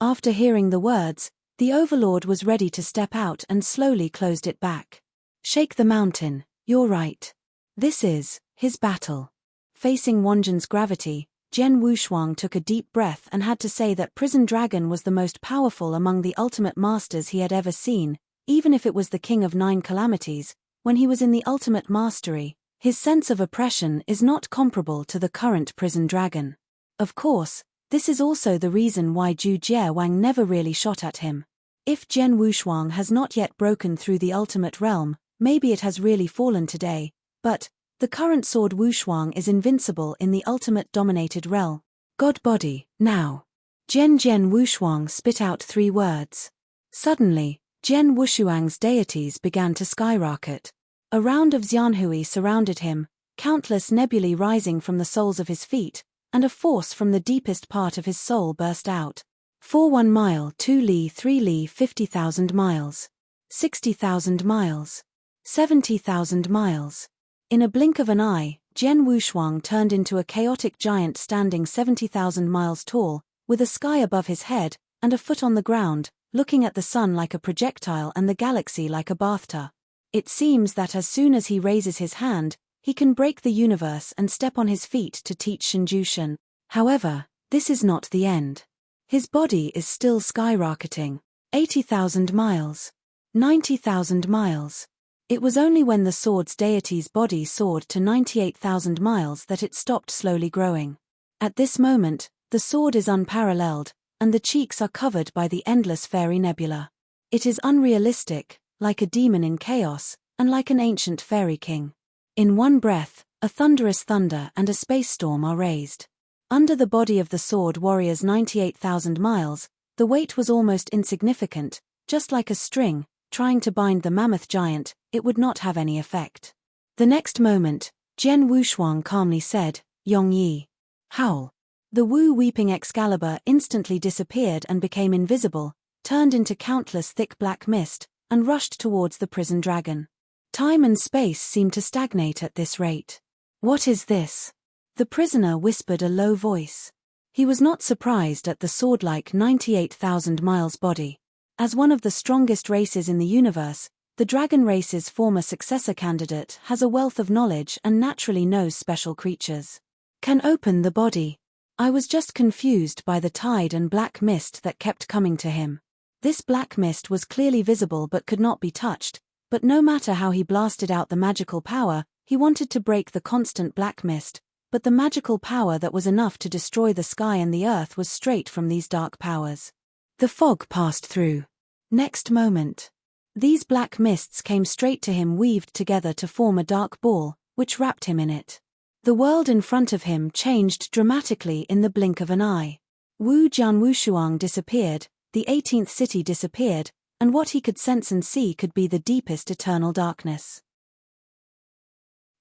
After hearing the words, the Overlord was ready to step out and slowly closed it back. Shake the mountain, you're right. This is his battle. Facing Wanzhen's gravity, Jian Wushuang took a deep breath and had to say that Prison Dragon was the most powerful among the ultimate masters he had ever seen, even if it was the King of 9 Calamities. When he was in the ultimate mastery, his sense of oppression is not comparable to the current Prison Dragon. Of course, this is also the reason why Zhu Jiawang never really shot at him. If Jian Wushuang has not yet broken through the ultimate realm, maybe it has really fallen today, but the current sword Wushuang is invincible in the ultimate dominated realm. God body, now. Jian Wushuang spit out 3 words. Suddenly, Jian Wushuang's deities began to skyrocket. A round of Xianhui surrounded him, countless nebulae rising from the soles of his feet, and a force from the deepest part of his soul burst out. 1 mile, 2 li, 3 li, 50,000 miles. 60,000 miles. 70,000 miles. In a blink of an eye, Jian Wushuang turned into a chaotic giant standing 70,000 miles tall, with a sky above his head, and a foot on the ground, looking at the sun like a projectile and the galaxy like a bathtub. It seems that as soon as he raises his hand, he can break the universe and step on his feet to teach Shinjushin. However, this is not the end. His body is still skyrocketing. 80,000 miles. 90,000 miles. It was only when the sword's deity's body soared to 98,000 miles that it stopped slowly growing. At this moment, the sword is unparalleled, and the cheeks are covered by the endless fairy nebula. It is unrealistic, like a demon in chaos, and like an ancient fairy king. In one breath, a thunderous thunder and a space storm are raised. Under the body of the sword warrior's 98,000 miles, the weight was almost insignificant, just like a string. Trying to bind the mammoth giant, it would not have any effect. The next moment, Jian Wushuang calmly said, Yongyi. Howl. The Wu-weeping Excalibur instantly disappeared and became invisible, turned into countless thick black mist, and rushed towards the prison dragon. Time and space seemed to stagnate at this rate. What is this? The prisoner whispered a low voice. He was not surprised at the sword-like 98,000 miles body. As one of the strongest races in the universe, the dragon race's former successor candidate has a wealth of knowledge and naturally knows special creatures. Can open the body. I was just confused by the tide and black mist that kept coming to him. This black mist was clearly visible but could not be touched, but no matter how he blasted out the magical power, he wanted to break the constant black mist, but the magical power that was enough to destroy the sky and the earth was straight from these dark powers. The fog passed through. Next moment. These black mists came straight to him, weaved together to form a dark ball, which wrapped him in it. The world in front of him changed dramatically in the blink of an eye. Jian Wushuang disappeared, the 18th city disappeared, and what he could sense and see could be the deepest eternal darkness.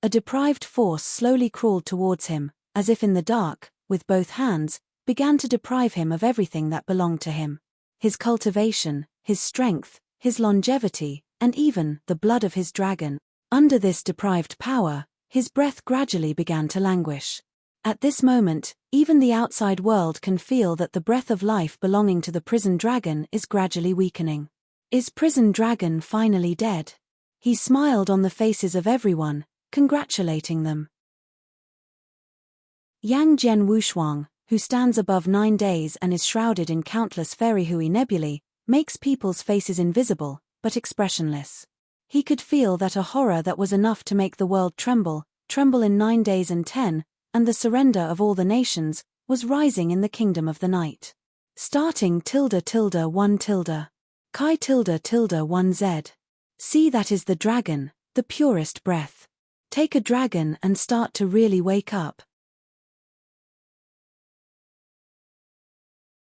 A deprived force slowly crawled towards him, as if in the dark, with both hands, began to deprive him of everything that belonged to him. His cultivation, his strength, his longevity, and even the blood of his dragon. Under this deprived power, his breath gradually began to languish. At this moment, even the outside world can feel that the breath of life belonging to the prison dragon is gradually weakening. Is prison dragon finally dead? He smiled on the faces of everyone, congratulating them. Yang Jian Wushuang, who stands above 9 days and is shrouded in countless fairy hui nebulae, makes people's faces invisible, but expressionless. He could feel that a horror that was enough to make the world tremble in 9 days and 10, and the surrender of all the nations, was rising in the kingdom of the night. Starting ~1 Chi ~1 Z. See, that is the dragon, the purest breath. Take a dragon and start to really wake up.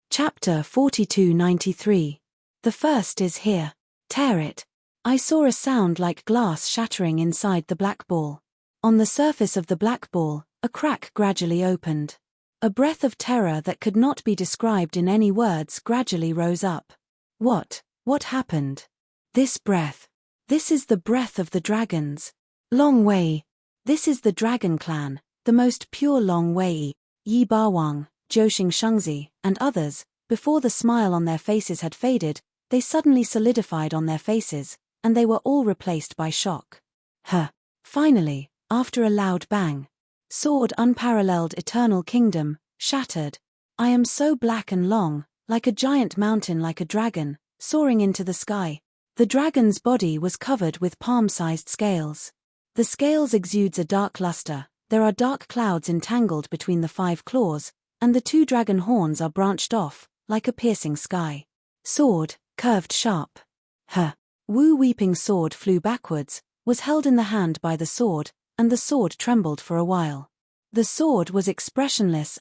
Chapter 4293. The first is here. Tear it. I saw a sound like glass shattering inside the black ball. On the surface of the black ball, a crack gradually opened. A breath of terror that could not be described in any words gradually rose up. What happened? This breath. This is the breath of the dragons. Long Wei. This is the dragon clan, the most pure Long Wei. Yi Bawang, Zhou Shengzi, and others, before the smile on their faces had faded, they suddenly solidified on their faces, and they were all replaced by shock. Finally, after a loud bang. Sword unparalleled eternal kingdom, shattered. I am so black and long, like a giant mountain, like a dragon, soaring into the sky. The dragon's body was covered with palm-sized scales. The scales exudes a dark luster, there are dark clouds entangled between the 5 claws, and the 2 dragon horns are branched off, like a piercing sky. Sword, curved sharp. Wu-weeping sword flew backwards, was held in the hand by the sword, and the sword trembled for a while. The sword was expressionless,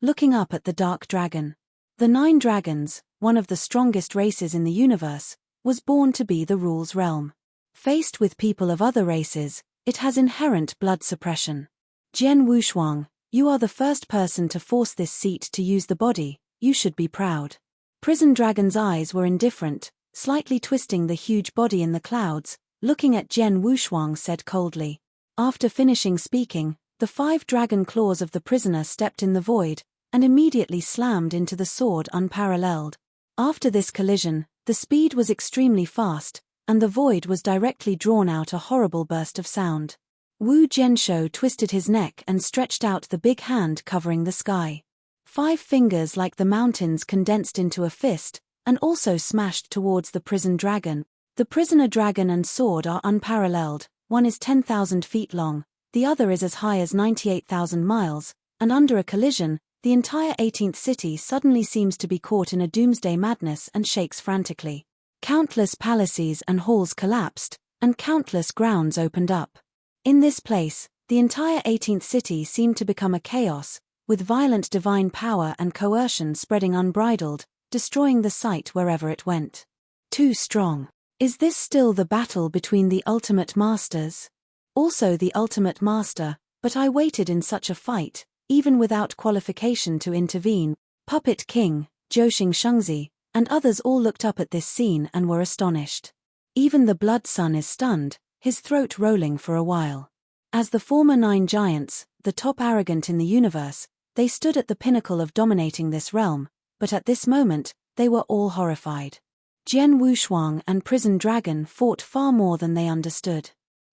looking up at the dark dragon. The 9 dragons, one of the strongest races in the universe, was born to be the rule's realm. Faced with people of other races, it has inherent blood suppression. Jian Wushuang, You are the first person to force this seat to use the body, you should be proud. Prison Dragon's eyes were indifferent, slightly twisting the huge body in the clouds, looking at Jian Wushuang said coldly. After finishing speaking, the 5 dragon claws of the prisoner stepped in the void, and immediately slammed into the sword unparalleled. After this collision, the speed was extremely fast, and the void was directly drawn out a horrible burst of sound. Wu Jianshou twisted his neck and stretched out the big hand covering the sky. 5 fingers like the mountains condensed into a fist, and also smashed towards the prison dragon. The prisoner dragon and sword are unparalleled, one is 10,000 feet long, the other is as high as 98,000 miles, and under a collision, the entire 18th city suddenly seems to be caught in a doomsday madness and shakes frantically. Countless palaces and halls collapsed, and countless grounds opened up. In this place, the entire 18th city seemed to become a chaos, with violent divine power and coercion spreading unbridled, destroying the site wherever it went. Too strong. Is this still the battle between the ultimate masters? Also the ultimate master, but I waited in such a fight, even without qualification to intervene. Puppet King, Zhou Shengzi, and others all looked up at this scene and were astonished. Even the Blood Sun is stunned, his throat rolling for a while. As the former 9 giants, the top arrogant in the universe, they stood at the pinnacle of dominating this realm, but at this moment, they were all horrified. Jian Wushuang and Prison Dragon fought far more than they understood.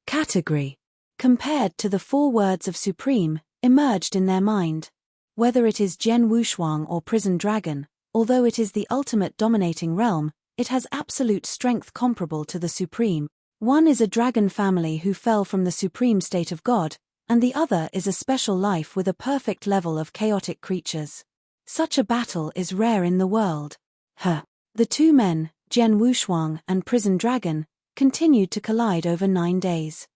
Category. Compared to the 4 words of Supreme, emerged in their mind. Whether it is Jian Wushuang or Prison Dragon, although it is the ultimate dominating realm, it has absolute strength comparable to the Supreme. One is a dragon family who fell from the supreme state of God, and the other is a special life with a perfect level of chaotic creatures. Such a battle is rare in the world. The 2 men, Jian Wushuang and Prison Dragon, continued to collide over 9 days.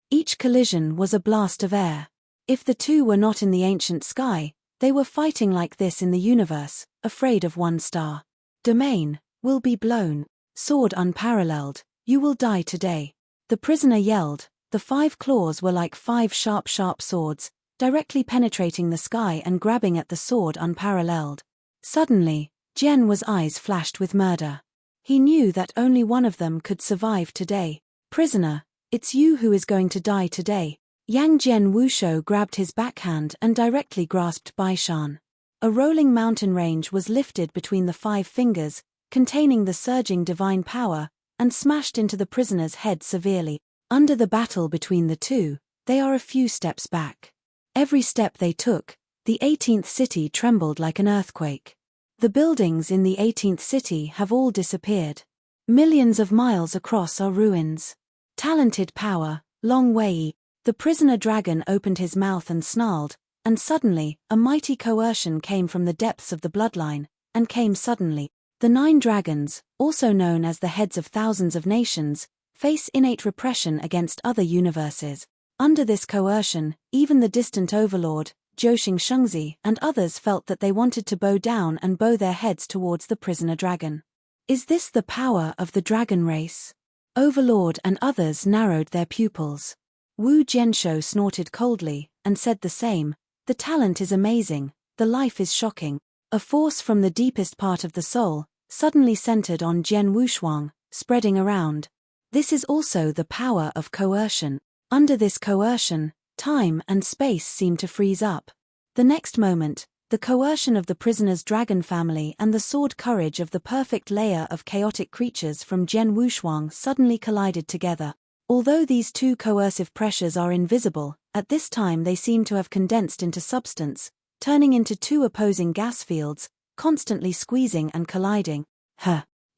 Each collision was a blast of air. If the 2 were not in the ancient sky, they were fighting like this in the universe, afraid of 1 star. Domain will be blown. Sword unparalleled, you will die today. The prisoner yelled. The 5 claws were like 5 sharp swords, directly penetrating the sky and grabbing at the sword unparalleled. Suddenly, Jian's eyes flashed with murder. He knew that only one of them could survive today. Prisoner, it's you who is going to die today. Yang Jian Wushou grabbed his backhand and directly grasped Baishan. A rolling mountain range was lifted between the 5 fingers, containing the surging divine power, and smashed into the prisoner's head severely. Under the battle between the 2, they are a few steps back. Every step they took, the 18th city trembled like an earthquake. The buildings in the 18th city have all disappeared. Millions of miles across are ruins. Talented power, Long Wei. The prisoner dragon opened his mouth and snarled, and suddenly, a mighty coercion came from the depths of the bloodline, and came suddenly. The 9 dragons, also known as the heads of thousands of nations, face innate repression against other universes. Under this coercion, even the distant overlord, Zhou Shengzi, and others felt that they wanted to bow down and bow their heads towards the prisoner dragon. Is this the power of the dragon race? Overlord and others narrowed their pupils. Wu Jianshou snorted coldly, and said the same. The talent is amazing, the life is shocking. A force from the deepest part of the soul, suddenly centered on Jian Wushuang, spreading around. This is also the power of coercion. Under this coercion, time and space seem to freeze up. The next moment, the coercion of the prisoner's dragon family and the sword courage of the perfect layer of chaotic creatures from Jian Wushuang suddenly collided together. Although these 2 coercive pressures are invisible, at this time they seem to have condensed into substance, turning into 2 opposing gas fields, constantly squeezing and colliding.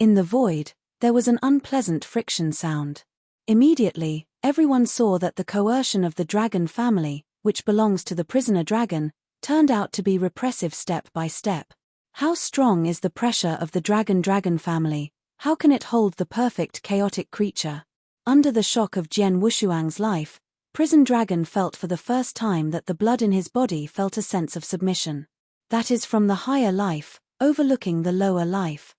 In the void, there was an unpleasant friction sound. Immediately, everyone saw that the coercion of the dragon family, which belongs to the prisoner dragon, turned out to be repressive step by step. How strong is the pressure of the dragon family? How can it hold the perfect chaotic creature? Under the shock of Jian Wushuang's life, Prison Dragon felt for the first time that the blood in his body felt a sense of submission. That is from the higher life, overlooking the lower life.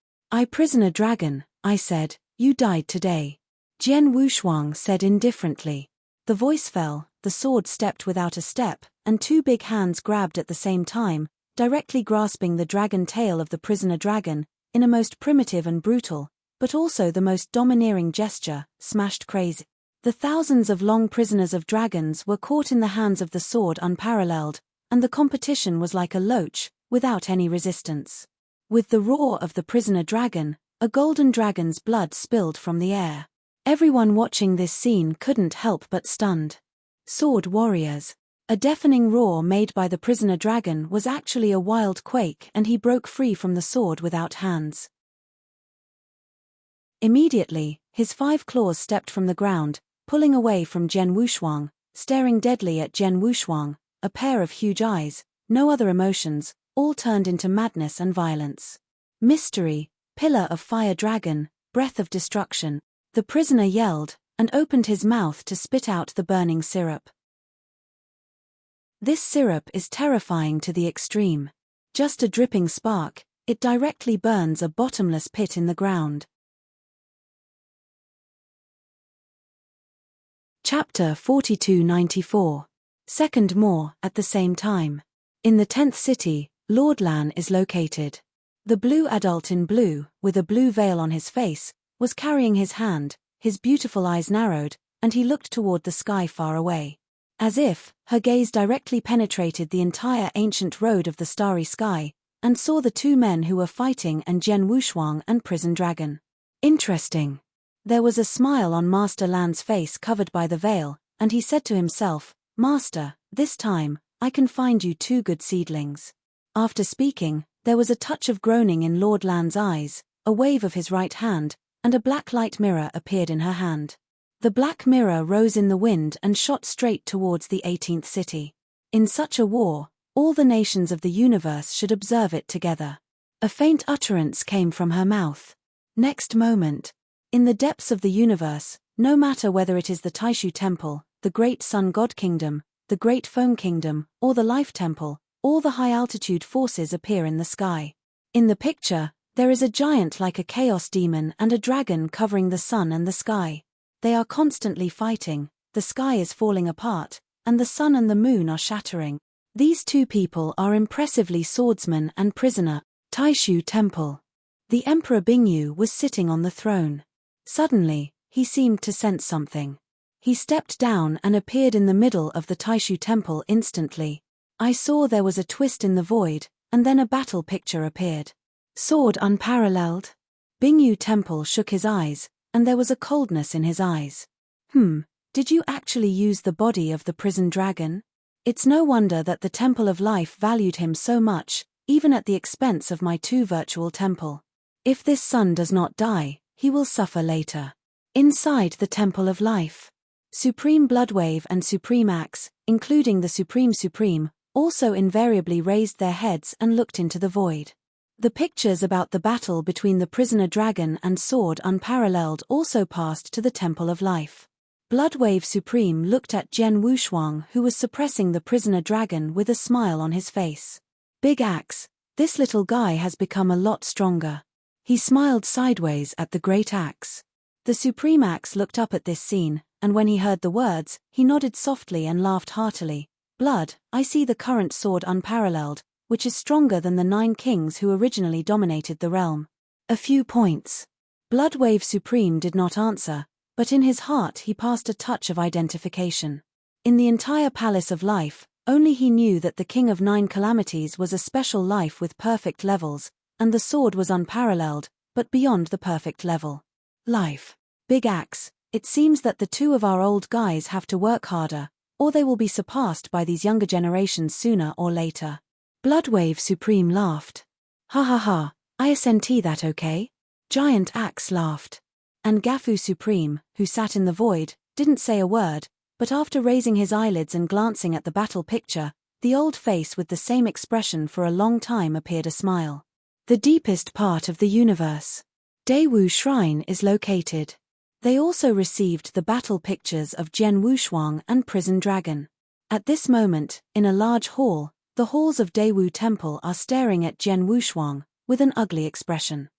Prisoner Dragon, I said, you died today. Jian Wushuang said indifferently. The voice fell, the sword stepped without a step, and two big hands grabbed at the same time, directly grasping the dragon tail of the prisoner dragon, in a most primitive and brutal, but also the most domineering gesture, smashed crazy. The thousands of long prisoners of dragons were caught in the hands of the sword unparalleled, and the competition was like a loach, without any resistance. With the roar of the prisoner dragon, a golden dragon's blood spilled from the air. Everyone watching this scene couldn't help but stunned. Sword warriors. A deafening roar made by the prisoner dragon was actually a wild quake, and he broke free from the sword without hands. Immediately, his 5 claws stepped from the ground, pulling away from Jian Wushuang, staring deadly at Jian Wushuang, a pair of huge eyes, no other emotions, all turned into madness and violence. Mystery, pillar of fire dragon, breath of destruction. The prisoner yelled, and opened his mouth to spit out the burning syrup. This syrup is terrifying to the extreme. Just a dripping spark, it directly burns a bottomless pit in the ground. Chapter 4294. Second more, at the same time. In the 10th city, Lord Lan is located. The blue adult in blue, with a blue veil on his face, was carrying his hand, his beautiful eyes narrowed, and he looked toward the sky far away. As if, her gaze directly penetrated the entire ancient road of the starry sky, and saw the two men who were fighting and Jian Wushuang and Prison Dragon. Interesting. There was a smile on Master Lan's face covered by the veil, and he said to himself, "Master, this time, I can find you 2 good seedlings." After speaking, there was a touch of groaning in Lord Lan's eyes, a wave of his right hand, and a black light mirror appeared in her hand. The black mirror rose in the wind and shot straight towards the 18th city. In such a war, all the nations of the universe should observe it together. A faint utterance came from her mouth. Next moment, in the depths of the universe, no matter whether it is the Taishu Temple, the Great Sun God Kingdom, the Great Foam Kingdom, or the Life Temple, all the high-altitude forces appear in the sky. In the picture, there is a giant like a chaos demon and a dragon covering the sun and the sky. They are constantly fighting, the sky is falling apart, and the sun and the moon are shattering. These two people are impressively swordsman and prisoner. Taishu Temple. The Emperor Bingyu was sitting on the throne. Suddenly, he seemed to sense something. He stepped down and appeared in the middle of the Taishu Temple instantly. I saw there was a twist in the void, and then a battle picture appeared. Sword unparalleled. Bingyu Temple shook his eyes, and there was a coldness in his eyes. Did you actually use the body of the prison dragon? It's no wonder that the Temple of Life valued him so much, even at the expense of my 2 virtual temple. If this son does not die, he will suffer later. Inside the Temple of Life, Supreme Bloodwave and Supreme Axe, including the Supreme, also invariably raised their heads and looked into the void. The pictures about the battle between the prisoner dragon and sword unparalleled also passed to the Temple of Life. Bloodwave Supreme looked at Jian Wushuang, who was suppressing the prisoner dragon with a smile on his face. Big Axe, this little guy has become a lot stronger. He smiled sideways at the great axe. The Supreme Axe looked up at this scene, and when he heard the words, he nodded softly and laughed heartily. Blood, I see the current sword unparalleled, which is stronger than the 9 kings who originally dominated the realm. A few points. Bloodwave Supreme did not answer, but in his heart he passed a touch of identification. In the entire Palace of Life, only he knew that the King of 9 Calamities was a special life with perfect levels, and the sword was unparalleled, but beyond the perfect level. Life. Big Axe, it seems that the 2 of our old guys have to work harder, or they will be surpassed by these younger generations sooner or later. Bloodwave Supreme laughed. Ha ha ha, isn't that okay? Giant Axe laughed. And Gafu Supreme, who sat in the void, didn't say a word, but after raising his eyelids and glancing at the battle picture, the old face with the same expression for a long time appeared a smile. The deepest part of the universe. Daewu Shrine is located. They also received the battle pictures of Jian Wushuang and Prison Dragon. At this moment, in a large hall, the halls of Daewu Temple are staring at Jian Wushuang, with an ugly expression.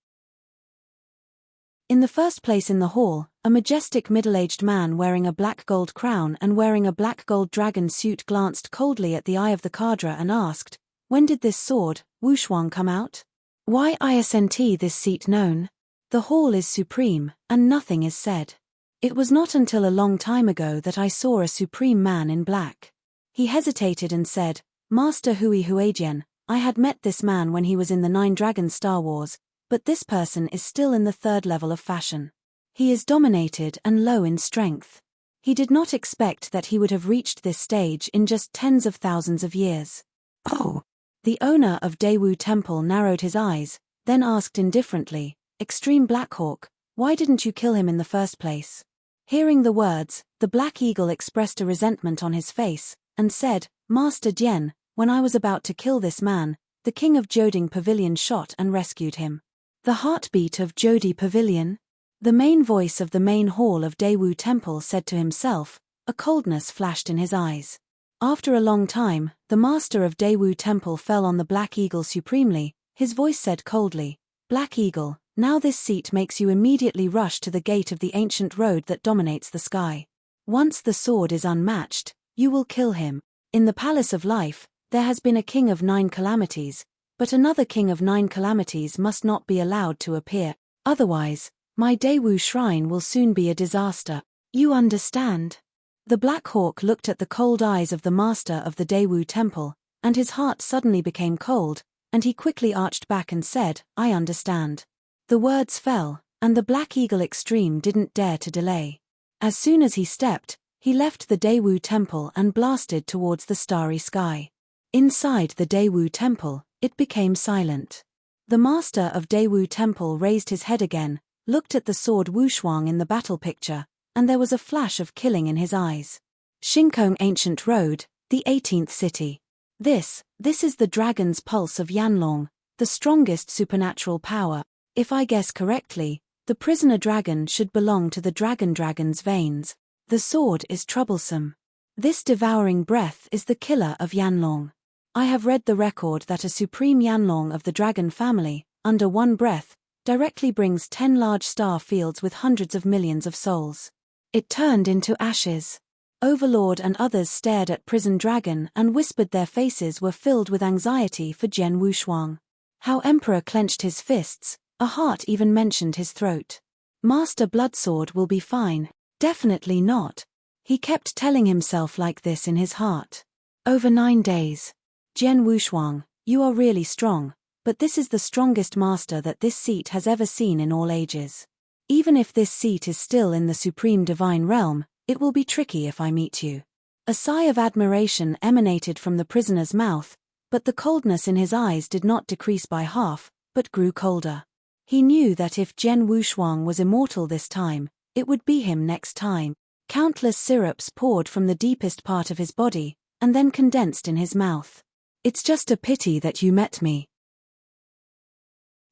In the first place in the hall, A majestic middle-aged man wearing a black gold crown and wearing a black gold dragon suit glanced coldly at the eye of the cadre and asked, "When did this sword, Wushuang, come out? Why isn't this seat known? The hall is supreme, and nothing is said. It was not until a long time ago that I saw a supreme man in black." He hesitated and said, "Master Hui Huajian, I had met this man when he was in the Nine Dragons Star Wars, but this person is still in the third level of fashion. He is dominated and low in strength. He did not expect that he would have reached this stage in just tens of thousands of years." "Oh." The owner of Daewu Temple narrowed his eyes, then asked indifferently, "Extreme Blackhawk, why didn't you kill him in the first place?" Hearing the words, the Black Eagle expressed a resentment on his face, and said, "Master Jian, when I was about to kill this man, the king of Joding Pavilion shot and rescued him." The heartbeat of Jodi Pavilion? The main voice of the main hall of Daewu Temple said to himself. A coldness flashed in his eyes. After a long time, the master of Daewu Temple fell on the Black Eagle supremely. His voice said coldly, "Black Eagle, now this seat makes you immediately rush to the gate of the ancient road that dominates the sky. Once the sword is unmatched, you will kill him. In the Palace of Life, there has been a king of 9 calamities, but another king of 9 calamities must not be allowed to appear. Otherwise, my Daewu shrine will soon be a disaster. You understand?" The Black Hawk looked at the cold eyes of the master of the Daewu Temple, and his heart suddenly became cold, and he quickly arched back and said, "I understand." The words fell, and the Black Eagle Extreme didn't dare to delay. As soon as he stepped, he left the Daewu Temple and blasted towards the starry sky. Inside the Daewu Temple, it became silent. The master of Daewu Temple raised his head again, looked at the sword Wushuang in the battle picture, and there was a flash of killing in his eyes. Shinkong Ancient Road, the 18th city. This is the dragon's pulse of Yanlong, the strongest supernatural power. If I guess correctly, the prisoner dragon should belong to the dragon's veins. The sword is troublesome. This devouring breath is the killer of Yanlong. I have read the record that a supreme Yanlong of the dragon family, under one breath, directly brings 10 large star fields with hundreds of millions of souls. It turned into ashes. Overlord and others stared at Prison Dragon and whispered their faces were filled with anxiety for Jian Wushuang. How Emperor clenched his fists, a heart even mentioned his throat. Master Bloodsword will be fine. Definitely not. He kept telling himself like this in his heart. Over 9 days. Jian Wushuang, you are really strong, but this is the strongest master that this seat has ever seen in all ages. Even if this seat is still in the supreme divine realm, it will be tricky if I meet you. A sigh of admiration emanated from the prisoner's mouth, but the coldness in his eyes did not decrease by half, but grew colder. He knew that if Jian Wushuang was immortal this time, it would be him next time. Countless syrups poured from the deepest part of his body, and then condensed in his mouth. "It's just a pity that you met me.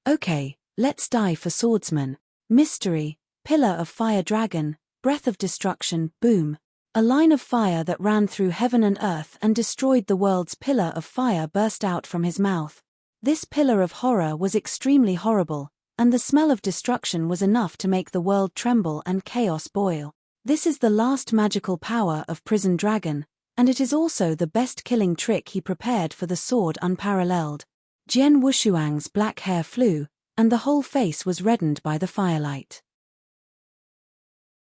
Okay, let's die for swordsman. Mystery, pillar of fire dragon, breath of destruction, boom." A line of fire that ran through heaven and earth and destroyed the world's pillar of fire burst out from his mouth. This pillar of horror was extremely horrible, and the smell of destruction was enough to make the world tremble and chaos boil. This is the last magical power of Prison Dragon, and it is also the best killing trick he prepared for the sword unparalleled. Jian Wushuang's black hair flew, and the whole face was reddened by the firelight.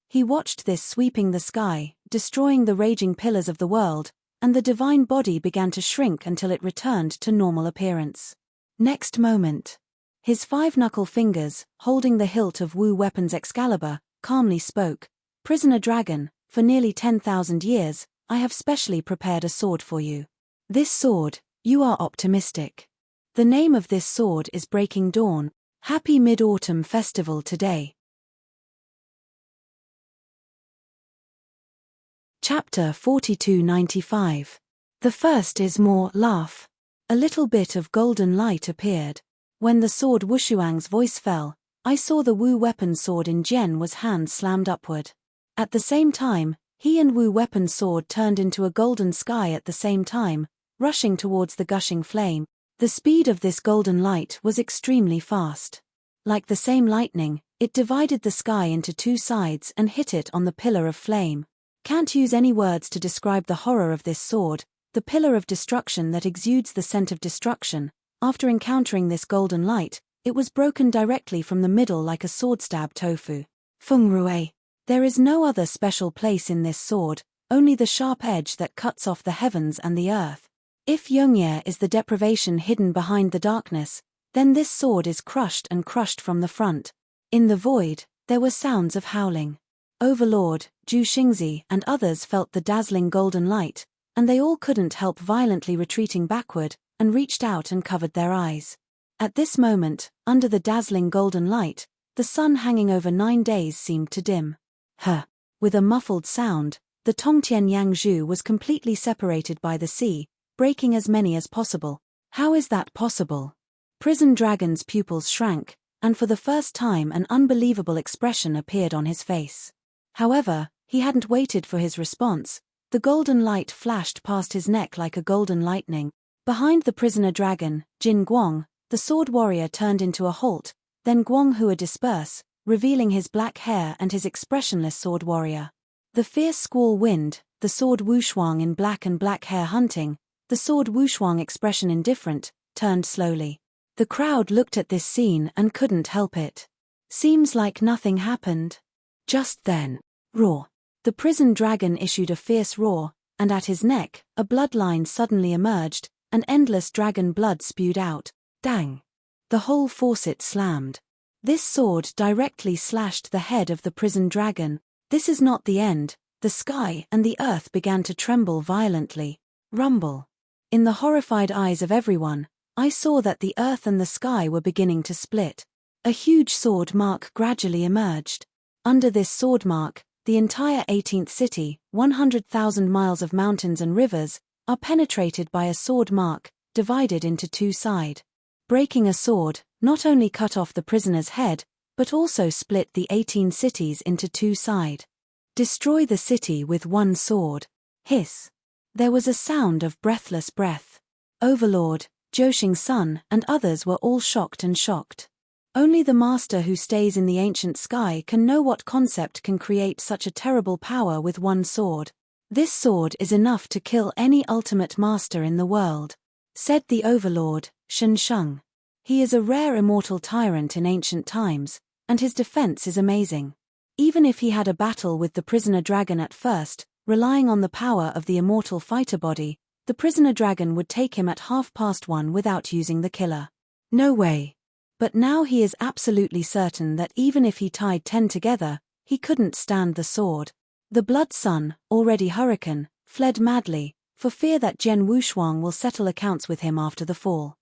He watched this sweeping the sky, destroying the raging pillars of the world, and the divine body began to shrink until it returned to normal appearance. Next moment, his 5-knuckle fingers, holding the hilt of Wu Weapon's Excalibur, calmly spoke, "Prisoner Dragon, for nearly 10,000 years, I have specially prepared a sword for you. This sword, you are optimistic. The name of this sword is Breaking Dawn. Happy Mid-Autumn Festival today." Chapter 4295. The first is more laugh. A little bit of golden light appeared. When the sword Wushuang's voice fell, I saw the Wu Weapon sword in Jian was hand slammed upward. At the same time, he and Wu Weapon's sword turned into a golden sky at the same time, rushing towards the gushing flame. The speed of this golden light was extremely fast. Like the same lightning, It divided the sky into two sides and hit it on the pillar of flame. Can't use any words to describe the horror of this sword, the pillar of destruction that exudes the scent of destruction. After encountering this golden light, it was broken directly from the middle like a sword-stab tofu. Feng Rui. There is no other special place in this sword, only the sharp edge that cuts off the heavens and the earth. If Yongye is the deprivation hidden behind the darkness, then this sword is crushed and crushed from the front. In the void, there were sounds of howling. Overlord, Zhu Xingzi and others felt the dazzling golden light, and they all couldn't help violently retreating backward, and reached out and covered their eyes. At this moment, under the dazzling golden light, the sun hanging over 9 days seemed to dim. With a muffled sound, the Tongtian Yangzhu was completely separated by the sea, breaking as many as possible. How is that possible? Prison Dragon's pupils shrank, and for the first time an unbelievable expression appeared on his face. However, he hadn't waited for his response. The golden light flashed past his neck like a golden lightning. Behind the prisoner dragon, Jin Guang, the sword warrior turned into a halt, then Guang Hua disperse, revealing his black hair and his expressionless sword warrior. The fierce squall wind, the sword Wushuang in black and black hair hunting, the sword Wushuang expression indifferent, turned slowly. The crowd looked at this scene and couldn't help it. Seems like nothing happened. Just then, roar. The prison dragon issued a fierce roar, and at his neck, a bloodline suddenly emerged, and endless dragon blood spewed out. Dang! The whole faucet slammed. This sword directly slashed the head of the prison dragon. This is not the end. The sky and the earth began to tremble violently. Rumble. In the horrified eyes of everyone, I saw that the earth and the sky were beginning to split. A huge sword mark gradually emerged. Under this sword mark, the entire 18th city, 100,000 miles of mountains and rivers, are penetrated by a sword mark, divided into two sides. Breaking a sword not only cut off the prisoner's head, but also split the 18 cities into two sides. Destroy the city with one sword. Hiss. There was a sound of breathless breath. Overlord, Zhou Sun and others were all shocked and shocked. Only the master who stays in the ancient sky can know what concept can create such a terrible power with one sword. This sword is enough to kill any ultimate master in the world, said the overlord, Shen Sheng. He is a rare immortal tyrant in ancient times, and his defense is amazing. Even if he had a battle with the prisoner dragon at first, relying on the power of the immortal fighter body, the prisoner dragon would take him at 1:30 without using the killer. No way. But now he is absolutely certain that even if he tied 10 together, he couldn't stand the sword. The Blood Sun, already hurricane, fled madly, for fear that Jian Wushuang will settle accounts with him after the fall.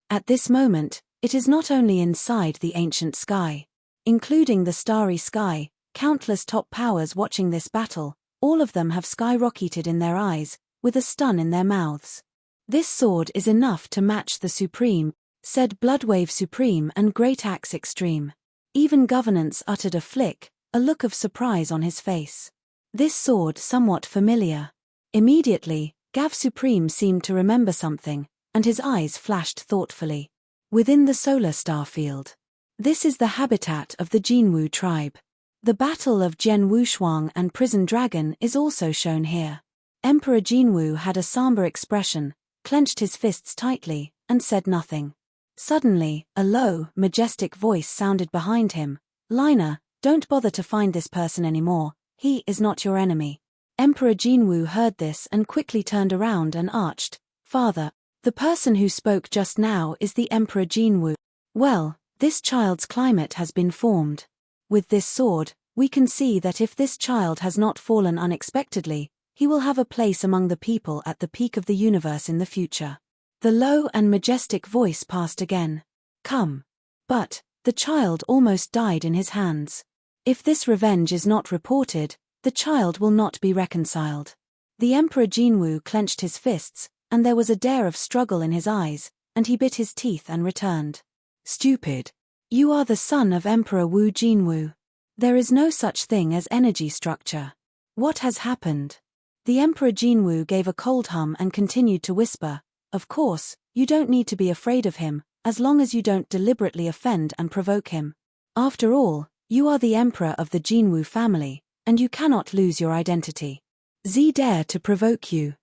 At this moment, it is not only inside the ancient sky, including the starry sky, countless top powers watching this battle, all of them have skyrocketed in their eyes, with a stun in their mouths. This sword is enough to match the Supreme, said Bloodwave Supreme and Great Axe Extreme. Even Governance uttered a flick, a look of surprise on his face. This sword somewhat familiar. Immediately, Gav Supreme seemed to remember something, and his eyes flashed thoughtfully. Within the solar star field. This is the habitat of the Jinwu tribe. The battle of Jian Wushuang and Prison Dragon is also shown here. Emperor Jinwu had a somber expression, clenched his fists tightly, and said nothing. Suddenly, a low, majestic voice sounded behind him. Liner, don't bother to find this person anymore, he is not your enemy. Emperor Jinwu heard this and quickly turned around and arched. Father, the person who spoke just now is the Emperor Jinwu. Well, this child's climate has been formed. With this sword, we can see that if this child has not fallen unexpectedly, he will have a place among the people at the peak of the universe in the future. The low and majestic voice passed again. Come. But, the child almost died in his hands. If this revenge is not reported, the child will not be reconciled. The Emperor Jinwu clenched his fists, and there was a dare of struggle in his eyes, and he bit his teeth and returned. Stupid. You are the son of Emperor Wu Jinwu. There is no such thing as energy structure. What has happened? The Emperor Jinwu gave a cold hum and continued to whisper, of course, you don't need to be afraid of him, as long as you don't deliberately offend and provoke him. After all, you are the emperor of the Jinwu family, and you cannot lose your identity. Z dare to provoke you.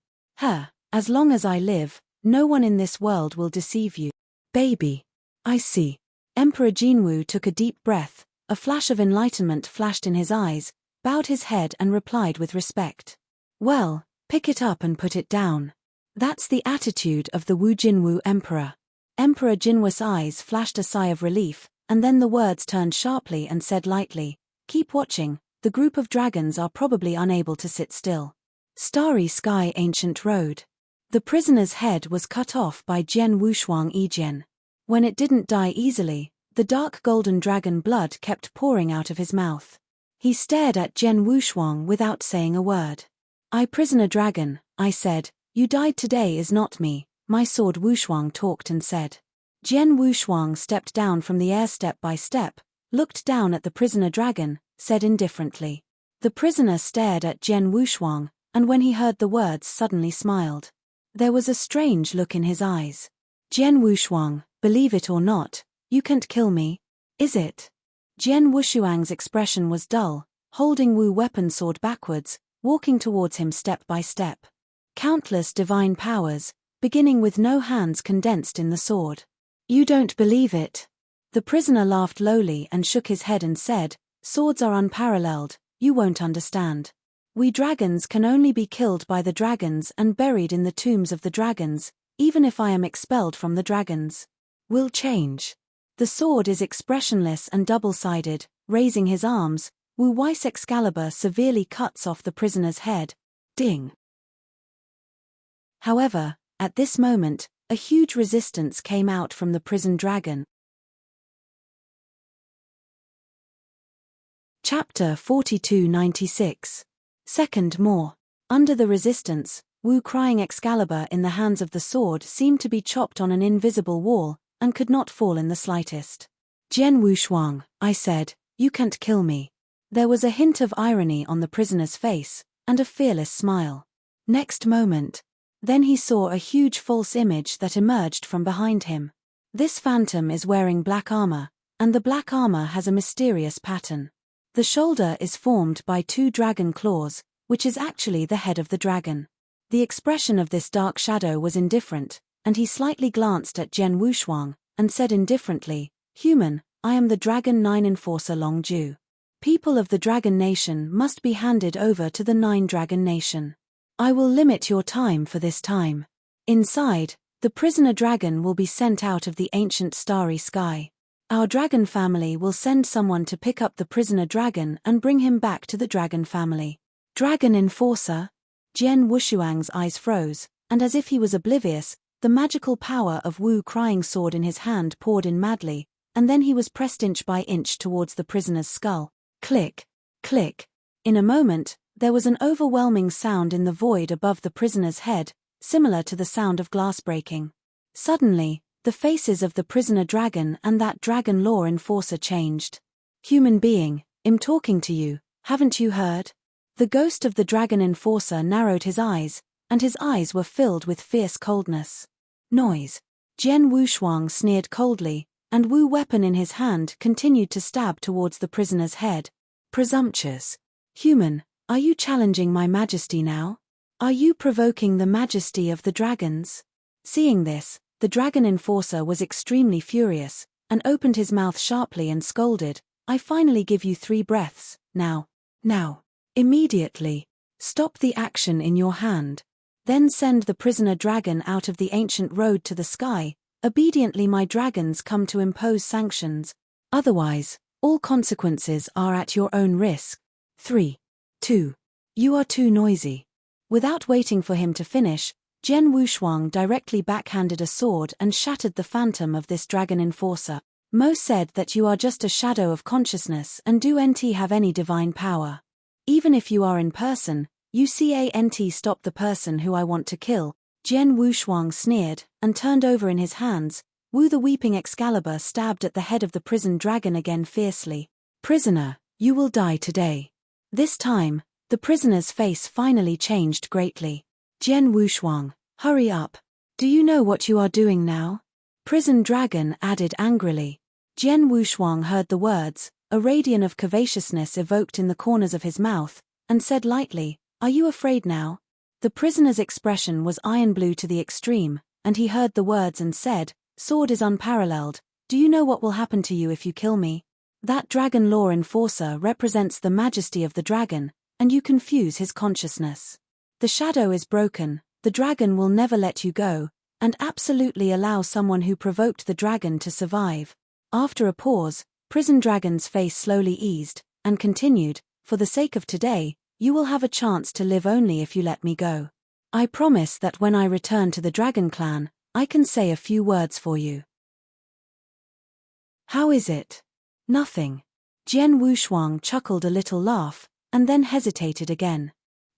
As long as I live, no one in this world will deceive you. Baby. I see. Emperor Jinwu took a deep breath, a flash of enlightenment flashed in his eyes, bowed his head and replied with respect. Well, pick it up and put it down. That's the attitude of the Wu Jinwu Emperor. Emperor Jinwu's eyes flashed a sigh of relief, and then the words turned sharply and said lightly, keep watching, the group of dragons are probably unable to sit still. Starry Sky Ancient Road. The prisoner's head was cut off by Jian Wushuang Yijian. When it didn't die easily, the dark golden dragon blood kept pouring out of his mouth. He stared at Jian Wushuang without saying a word. I prisoner dragon, I said, you died today is not me, my sword. Wushuang talked and said. Jian Wushuang stepped down from the air step by step, looked down at the prisoner dragon, said indifferently. The prisoner stared at Jian Wushuang, and when he heard the words suddenly smiled. There was a strange look in his eyes. Jian Wushuang, believe it or not, you can't kill me, is it? Jian Wushuang's expression was dull, holding Wu weapon sword backwards, walking towards him step by step. Countless divine powers, beginning with no hands condensed in the sword. You don't believe it? The prisoner laughed lowly and shook his head and said, swords are unparalleled, you won't understand. We dragons can only be killed by the dragons and buried in the tombs of the dragons, even if I am expelled from the dragons. Will change. The sword is expressionless and double-sided. Raising his arms, Wu Wei's Excalibur severely cuts off the prisoner's head. Ding. However, at this moment, a huge resistance came out from the prison dragon. Chapter 4296. Second more. Under the resistance, Wu crying Excalibur in the hands of the sword seemed to be chopped on an invisible wall, and could not fall in the slightest. Jian Wushuang, I said, you can't kill me. There was a hint of irony on the prisoner's face, and a fearless smile. Next moment. Then he saw a huge false image that emerged from behind him. This phantom is wearing black armor, and the black armor has a mysterious pattern. The shoulder is formed by two dragon claws, which is actually the head of the dragon. The expression of this dark shadow was indifferent, and he slightly glanced at Jian Wushuang, and said indifferently, human, I am the Dragon 9 Enforcer Long Ju. People of the Dragon Nation must be handed over to the 9 Dragon Nation. I will limit your time for this time. Inside, the prisoner dragon will be sent out of the ancient starry sky. Our dragon family will send someone to pick up the prisoner dragon and bring him back to the dragon family. Dragon Enforcer? Jian Wushuang's eyes froze, and as if he was oblivious, the magical power of Wu crying sword in his hand poured in madly, and then he was pressed inch by inch towards the prisoner's skull. Click, click. In a moment, there was an overwhelming sound in the void above the prisoner's head, similar to the sound of glass breaking. Suddenly, the faces of the prisoner dragon and that dragon law enforcer changed. Human being, I'm talking to you, haven't you heard? The ghost of the dragon enforcer narrowed his eyes, and his eyes were filled with fierce coldness. Noise. Jian Wushuang sneered coldly, and Wu weapon in his hand continued to stab towards the prisoner's head. Presumptuous. Human, are you challenging my majesty now? Are you provoking the majesty of the dragons? Seeing this, the dragon enforcer was extremely furious, and opened his mouth sharply and scolded, I finally give you 3 breaths, now. Immediately. Stop the action in your hand. Then send the prisoner dragon out of the ancient road to the sky. Obediently my dragons come to impose sanctions. Otherwise, all consequences are at your own risk. 3. 2. You are too noisy. Without waiting for him to finish, Jian Wushuang directly backhanded a sword and shattered the phantom of this dragon enforcer. Mo said that you are just a shadow of consciousness and do not have any divine power. Even if you are in person, you can't stop the person who I want to kill. Jian Wushuang sneered, and turned over in his hands. Wu the weeping Excalibur stabbed at the head of the prison dragon again fiercely. Prisoner, you will die today. This time, the prisoner's face finally changed greatly. Jian Wushuang, hurry up. Do you know what you are doing now? Prison dragon added angrily. Jian Wushuang heard the words, a radiance of covetousness evoked in the corners of his mouth, and said lightly, "Are you afraid now?" The prisoner's expression was iron blue to the extreme, and he heard the words and said, "Sword is unparalleled. Do you know what will happen to you if you kill me? That dragon law enforcer represents the majesty of the dragon, and you confuse his consciousness. The shadow is broken, the dragon will never let you go, and absolutely allow someone who provoked the dragon to survive." After a pause, Prison Dragon's face slowly eased, and continued, "For the sake of today, you will have a chance to live only if you let me go. I promise that when I return to the Dragon Clan, I can say a few words for you." "How is it?" "Nothing." Jian Wushuang chuckled a little laugh, and then hesitated again.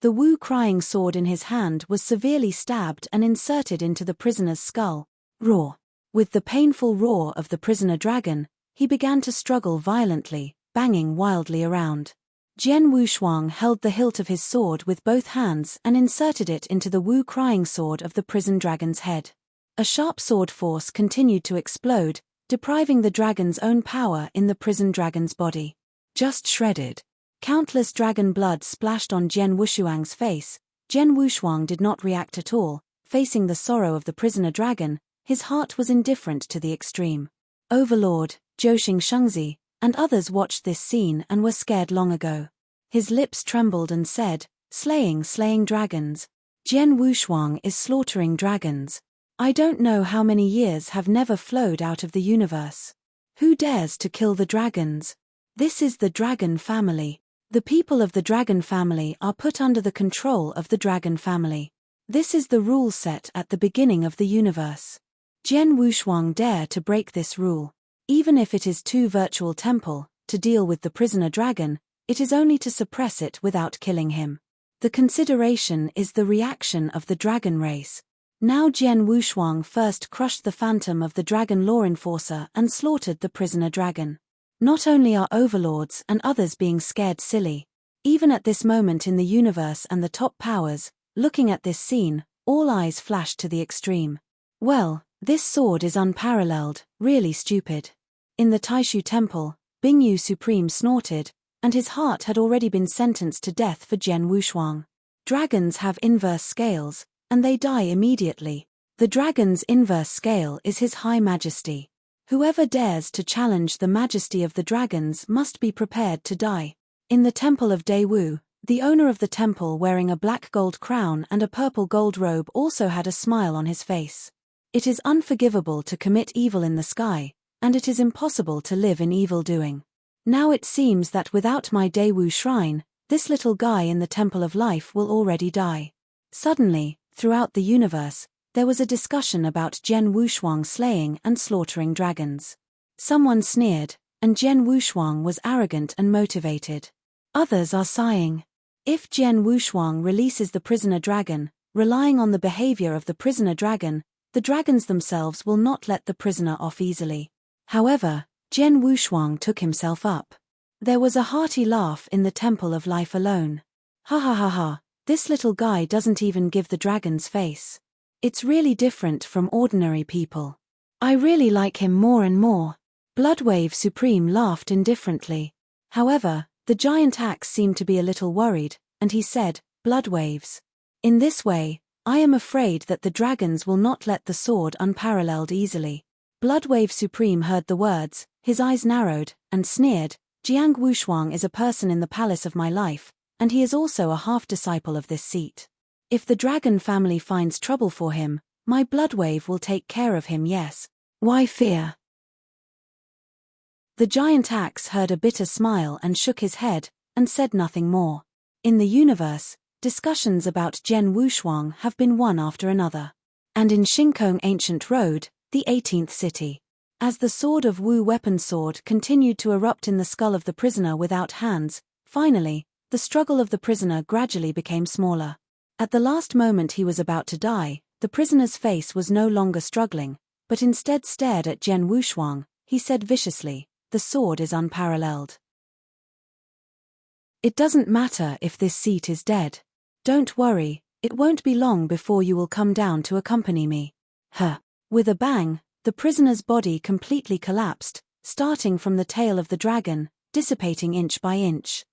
The Wu crying sword in his hand was severely stabbed and inserted into the prisoner's skull. Roar. With the painful roar of the prisoner dragon, he began to struggle violently, banging wildly around. Jian Wushuang held the hilt of his sword with both hands and inserted it into the Wu crying sword of the prison dragon's head. A sharp sword force continued to explode, depriving the dragon's own power in the prison dragon's body. Just shredded. Countless dragon blood splashed on Jian Wushuang's face. Jian Wushuang did not react at all, facing the sorrow of the prisoner dragon. His heart was indifferent to the extreme. Overlord, Zhou Shengzi, and others watched this scene and were scared long ago. His lips trembled and said, slaying dragons. Jian Wushuang is slaughtering dragons. I don't know how many years have never flowed out of the universe. Who dares to kill the dragons? This is the dragon family. The people of the dragon family are put under the control of the dragon family. This is the rule set at the beginning of the universe. Jian Wushuang dare to break this rule. Even if it is too virtual temple, to deal with the prisoner dragon, it is only to suppress it without killing him. The consideration is the reaction of the dragon race. Now Jian Wushuang first crushed the phantom of the dragon law enforcer and slaughtered the prisoner dragon. Not only are overlords and others being scared silly. Even at this moment in the universe and the top powers, looking at this scene, all eyes flashed to the extreme. Well, this sword is unparalleled, really stupid. In the Taishu temple, Bingyu Supreme snorted, and his heart had already been sentenced to death for Jian Wushuang. Dragons have inverse scales, and they die immediately. The dragon's inverse scale is his high majesty. Whoever dares to challenge the majesty of the dragons must be prepared to die. In the temple of Daewu, the owner of the temple wearing a black gold crown and a purple gold robe also had a smile on his face. It is unforgivable to commit evil in the sky, and it is impossible to live in evil-doing. Now it seems that without my Daewu shrine, this little guy in the temple of life will already die. Suddenly, throughout the universe, there was a discussion about Jian Wushuang slaying and slaughtering dragons. Someone sneered, and Jian Wushuang was arrogant and motivated. Others are sighing. If Jian Wushuang releases the prisoner dragon, relying on the behavior of the prisoner dragon, the dragons themselves will not let the prisoner off easily. However, Jian Wushuang took himself up. There was a hearty laugh in the temple of life alone. Ha ha ha ha, this little guy doesn't even give the dragon's face. It's really different from ordinary people. I really like him more and more. Bloodwave Supreme laughed indifferently. However, the giant axe seemed to be a little worried, and he said, Bloodwaves. In this way, I am afraid that the dragons will not let the sword unparalleled easily. Bloodwave Supreme heard the words, his eyes narrowed, and sneered, Jiang Wushuang is a person in the palace of my life, and he is also a half-disciple of this seat. If the dragon family finds trouble for him, my Bloodwave will take care of him, yes. Why fear? The giant axe heard a bitter smile and shook his head, and said nothing more. In the universe, discussions about Jian Wushuang have been one after another. And in Shinkong Ancient Road, the 18th city. As the sword of Wu weapon sword continued to erupt in the skull of the prisoner without hands, finally, the struggle of the prisoner gradually became smaller. At the last moment he was about to die, the prisoner's face was no longer struggling, but instead stared at Jian Wushuang. He said viciously, the sword is unparalleled. It doesn't matter if this seat is dead. Don't worry, it won't be long before you will come down to accompany me. Huh. With a bang, the prisoner's body completely collapsed, starting from the tail of the dragon, dissipating inch by inch.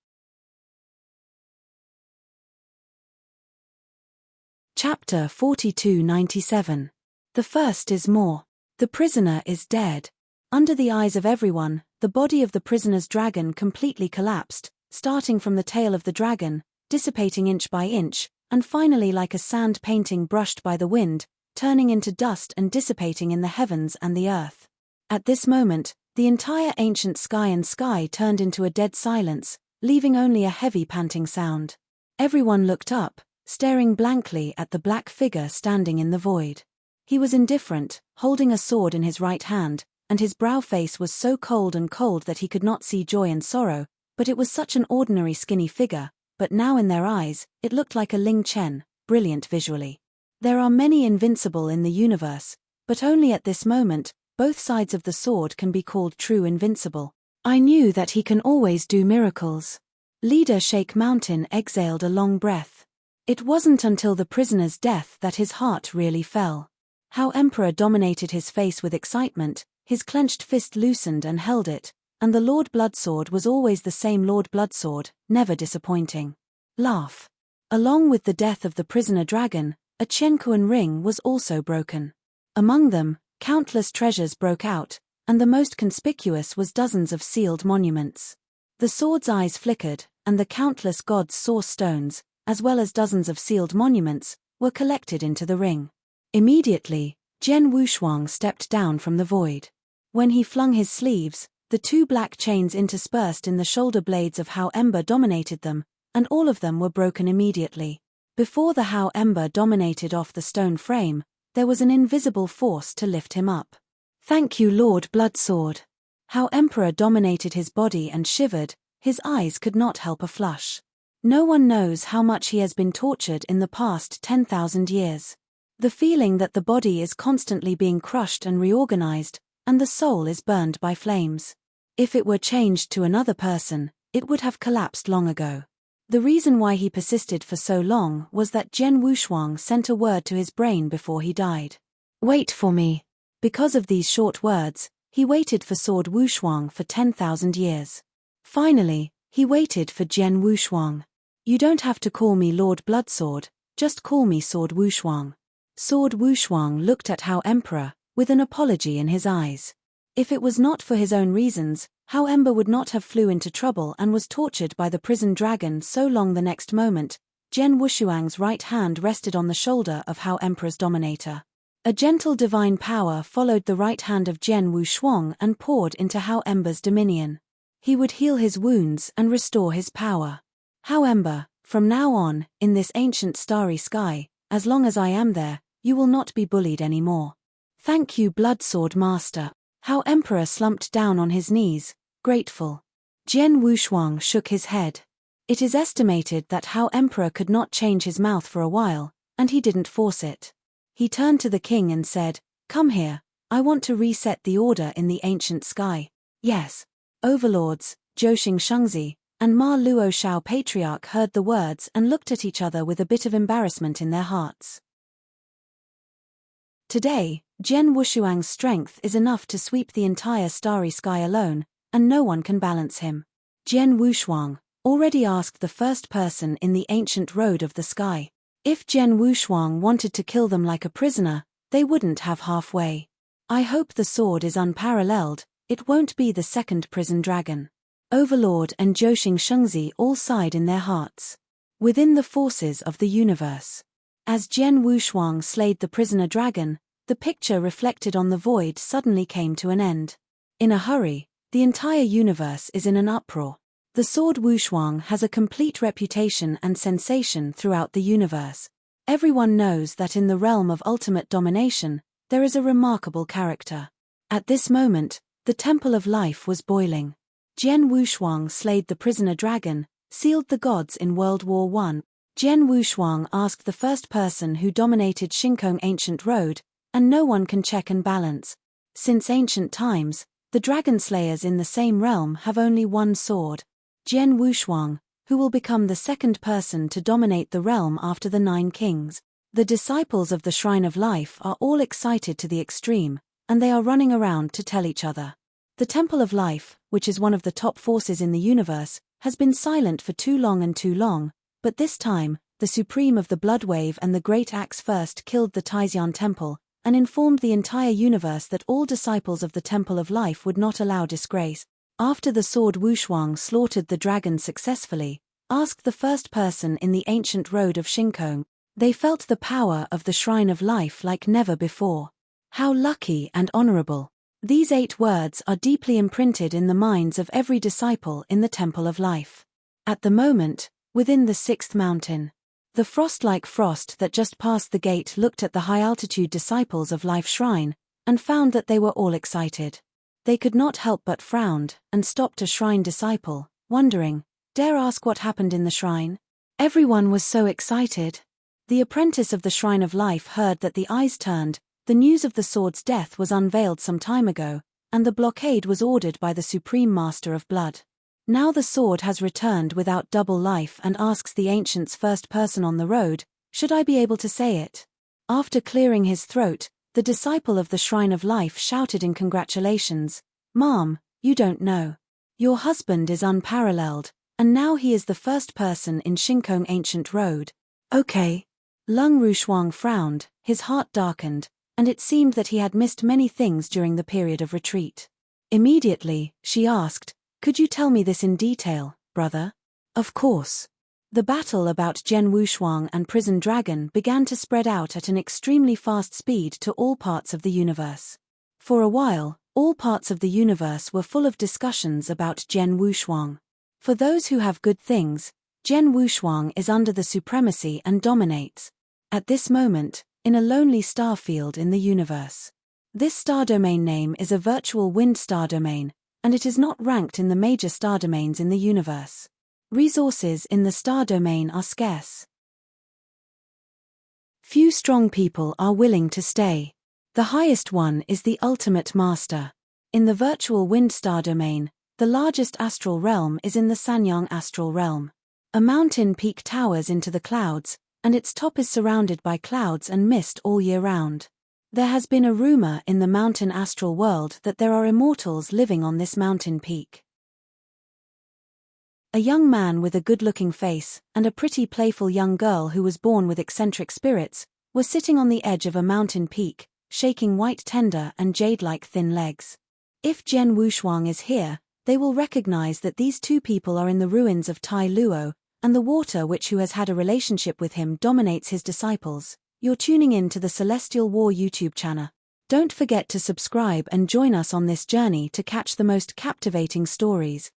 Chapter 4297. The first is more. The prisoner is dead. Under the eyes of everyone, the body of the prisoner's dragon completely collapsed, starting from the tail of the dragon, dissipating inch by inch, and finally like a sand painting brushed by the wind, turning into dust and dissipating in the heavens and the earth. At this moment, the entire ancient sky turned into a dead silence, leaving only a heavy panting sound. Everyone looked up, staring blankly at the black figure standing in the void. He was indifferent, holding a sword in his right hand, and his brow face was so cold that he could not see joy and sorrow, but it was such an ordinary skinny figure, but now in their eyes, it looked like a Ling Chen, brilliant visually. There are many invincible in the universe, but only at this moment, both sides of the sword can be called true invincible. I knew that he can always do miracles. Leader Sheikh Mountain exhaled a long breath. It wasn't until the prisoner's death that his heart really fell. How Emperor dominated his face with excitement, his clenched fist loosened and held it, and the Lord Bloodsword was always the same Lord Bloodsword, never disappointing. Laugh. Along with the death of the prisoner dragon, a Qianquan ring was also broken. Among them, countless treasures broke out, and the most conspicuous was dozens of sealed monuments. The sword's eyes flickered, and the countless gods' source stones, as well as dozens of sealed monuments, were collected into the ring. Immediately, Jian Wushuang stepped down from the void. When he flung his sleeves, the two black chains interspersed in the shoulder blades of How Ember dominated them, and all of them were broken immediately. Before the How Ember dominated off the stone frame, there was an invisible force to lift him up. Thank you, Lord Bloodsword. How Emperor dominated his body and shivered, his eyes could not help a flush. No one knows how much he has been tortured in the past 10,000 years. The feeling that the body is constantly being crushed and reorganized, and the soul is burned by flames. If it were changed to another person, it would have collapsed long ago. The reason why he persisted for so long was that Jian Wushuang sent a word to his brain before he died. Wait for me. Because of these short words, he waited for Sword Wushuang for 10,000 years. Finally, he waited for Jian Wushuang. You don't have to call me Lord Bloodsword, just call me Sword Wushuang. Sword Wushuang looked at How Emperor, with an apology in his eyes. If it was not for his own reasons, How Ember would not have flew into trouble and was tortured by the prison dragon so long. The next moment, Jian Wushuang's right hand rested on the shoulder of How Emperor's dominator. A gentle divine power followed the right hand of Jian Wushuang and poured into How Ember's dominion. He would heal his wounds and restore his power. How Ember, from now on, in this ancient starry sky, as long as I am there, you will not be bullied anymore. Thank you, Bloodsword Master. How Emperor slumped down on his knees, grateful. Jian Wushuang shook his head. It is estimated that How Emperor could not change his mouth for a while, and he didn't force it. He turned to the king and said, "Come here, I want to reset the order in the ancient sky." Yes. Overlords, Zhou Shengzi, and Ma Luo Shao Patriarch heard the words and looked at each other with a bit of embarrassment in their hearts. Today, Jian Wushuang's strength is enough to sweep the entire starry sky alone, and no one can balance him. Jian Wushuang already asked the first person in the ancient road of the sky. If Jian Wushuang wanted to kill them like a prisoner, they wouldn't have halfway. I hope the sword is unparalleled, it won't be the second prison dragon. Overlord and Zhou Shengzi all sighed in their hearts. Within the forces of the universe. As Jian Wushuang slayed the prisoner dragon, the picture reflected on the void suddenly came to an end. In a hurry, the entire universe is in an uproar. The sword Wushuang has a complete reputation and sensation throughout the universe. Everyone knows that in the realm of ultimate domination, there is a remarkable character. At this moment, the Temple of Life was boiling. Jian Wushuang slayed the prisoner dragon, sealed the gods in World War I. Jian Wushuang asked the first person who dominated Shinkong ancient road, and no one can check and balance. Since ancient times, the dragon slayers in the same realm have only one sword. Jian Wushuang, who will become the second person to dominate the realm after the 9 kings. The disciples of the Shrine of Life are all excited to the extreme, and they are running around to tell each other. The Temple of Life, which is one of the top forces in the universe, has been silent for too long, but this time, the Supreme of the Blood Wave and the Great Axe first killed the Tizian Temple, and informed the entire universe that all disciples of the Temple of Life would not allow disgrace. After the sword Wushuang slaughtered the dragon successfully, asked the first person in the ancient road of Shinkong, they felt the power of the Shrine of Life like never before. How lucky and honorable. These 8 words are deeply imprinted in the minds of every disciple in the Temple of Life. At the moment, within the 6th mountain, the frost-like frost that just passed the gate looked at the high-altitude disciples of Life Shrine, and found that they were all excited. They could not help but frowned, and stopped a shrine disciple, wondering, dare ask what happened in the shrine? Everyone was so excited. The apprentice of the Shrine of Life heard that the eyes turned. The news of the sword's death was unveiled some time ago, and the blockade was ordered by the Supreme Master of Blood. Now the sword has returned without double life and asks the ancient's first person on the road, should I be able to say it? After clearing his throat, the disciple of the Shrine of Life shouted in congratulations, Ma'am, you don't know. Your husband is unparalleled, and now he is the first person in Shinkong Ancient Road. Okay. Lung Rushuang frowned, his heart darkened, and it seemed that he had missed many things during the period of retreat. Immediately, she asked, could you tell me this in detail, brother? Of course. The battle about Zhen Wushuang and Prison Dragon began to spread out at an extremely fast speed to all parts of the universe. For a while, all parts of the universe were full of discussions about Zhen Wushuang. For those who have good things, Zhen Wushuang is under the supremacy and dominates. At this moment, in a lonely star field in the universe. This star domain name is a virtual wind star domain, and it is not ranked in the major star domains in the universe. Resources in the star domain are scarce. Few strong people are willing to stay. The highest one is the ultimate master. In the virtual wind star domain, the largest astral realm is in the Sanyang astral realm. A mountain peak towers into the clouds, and its top is surrounded by clouds and mist all year round. There has been a rumor in the mountain astral world that there are immortals living on this mountain peak. A young man with a good-looking face, and a pretty playful young girl who was born with eccentric spirits, were sitting on the edge of a mountain peak, shaking white tender and jade-like thin legs. If Zhen Wushuang is here, they will recognize that these 2 people are in the ruins of Tai Luo, and the water who has had a relationship with him dominates his disciples. You're tuning in to the Celestial War YouTube channel. Don't forget to subscribe and join us on this journey to catch the most captivating stories.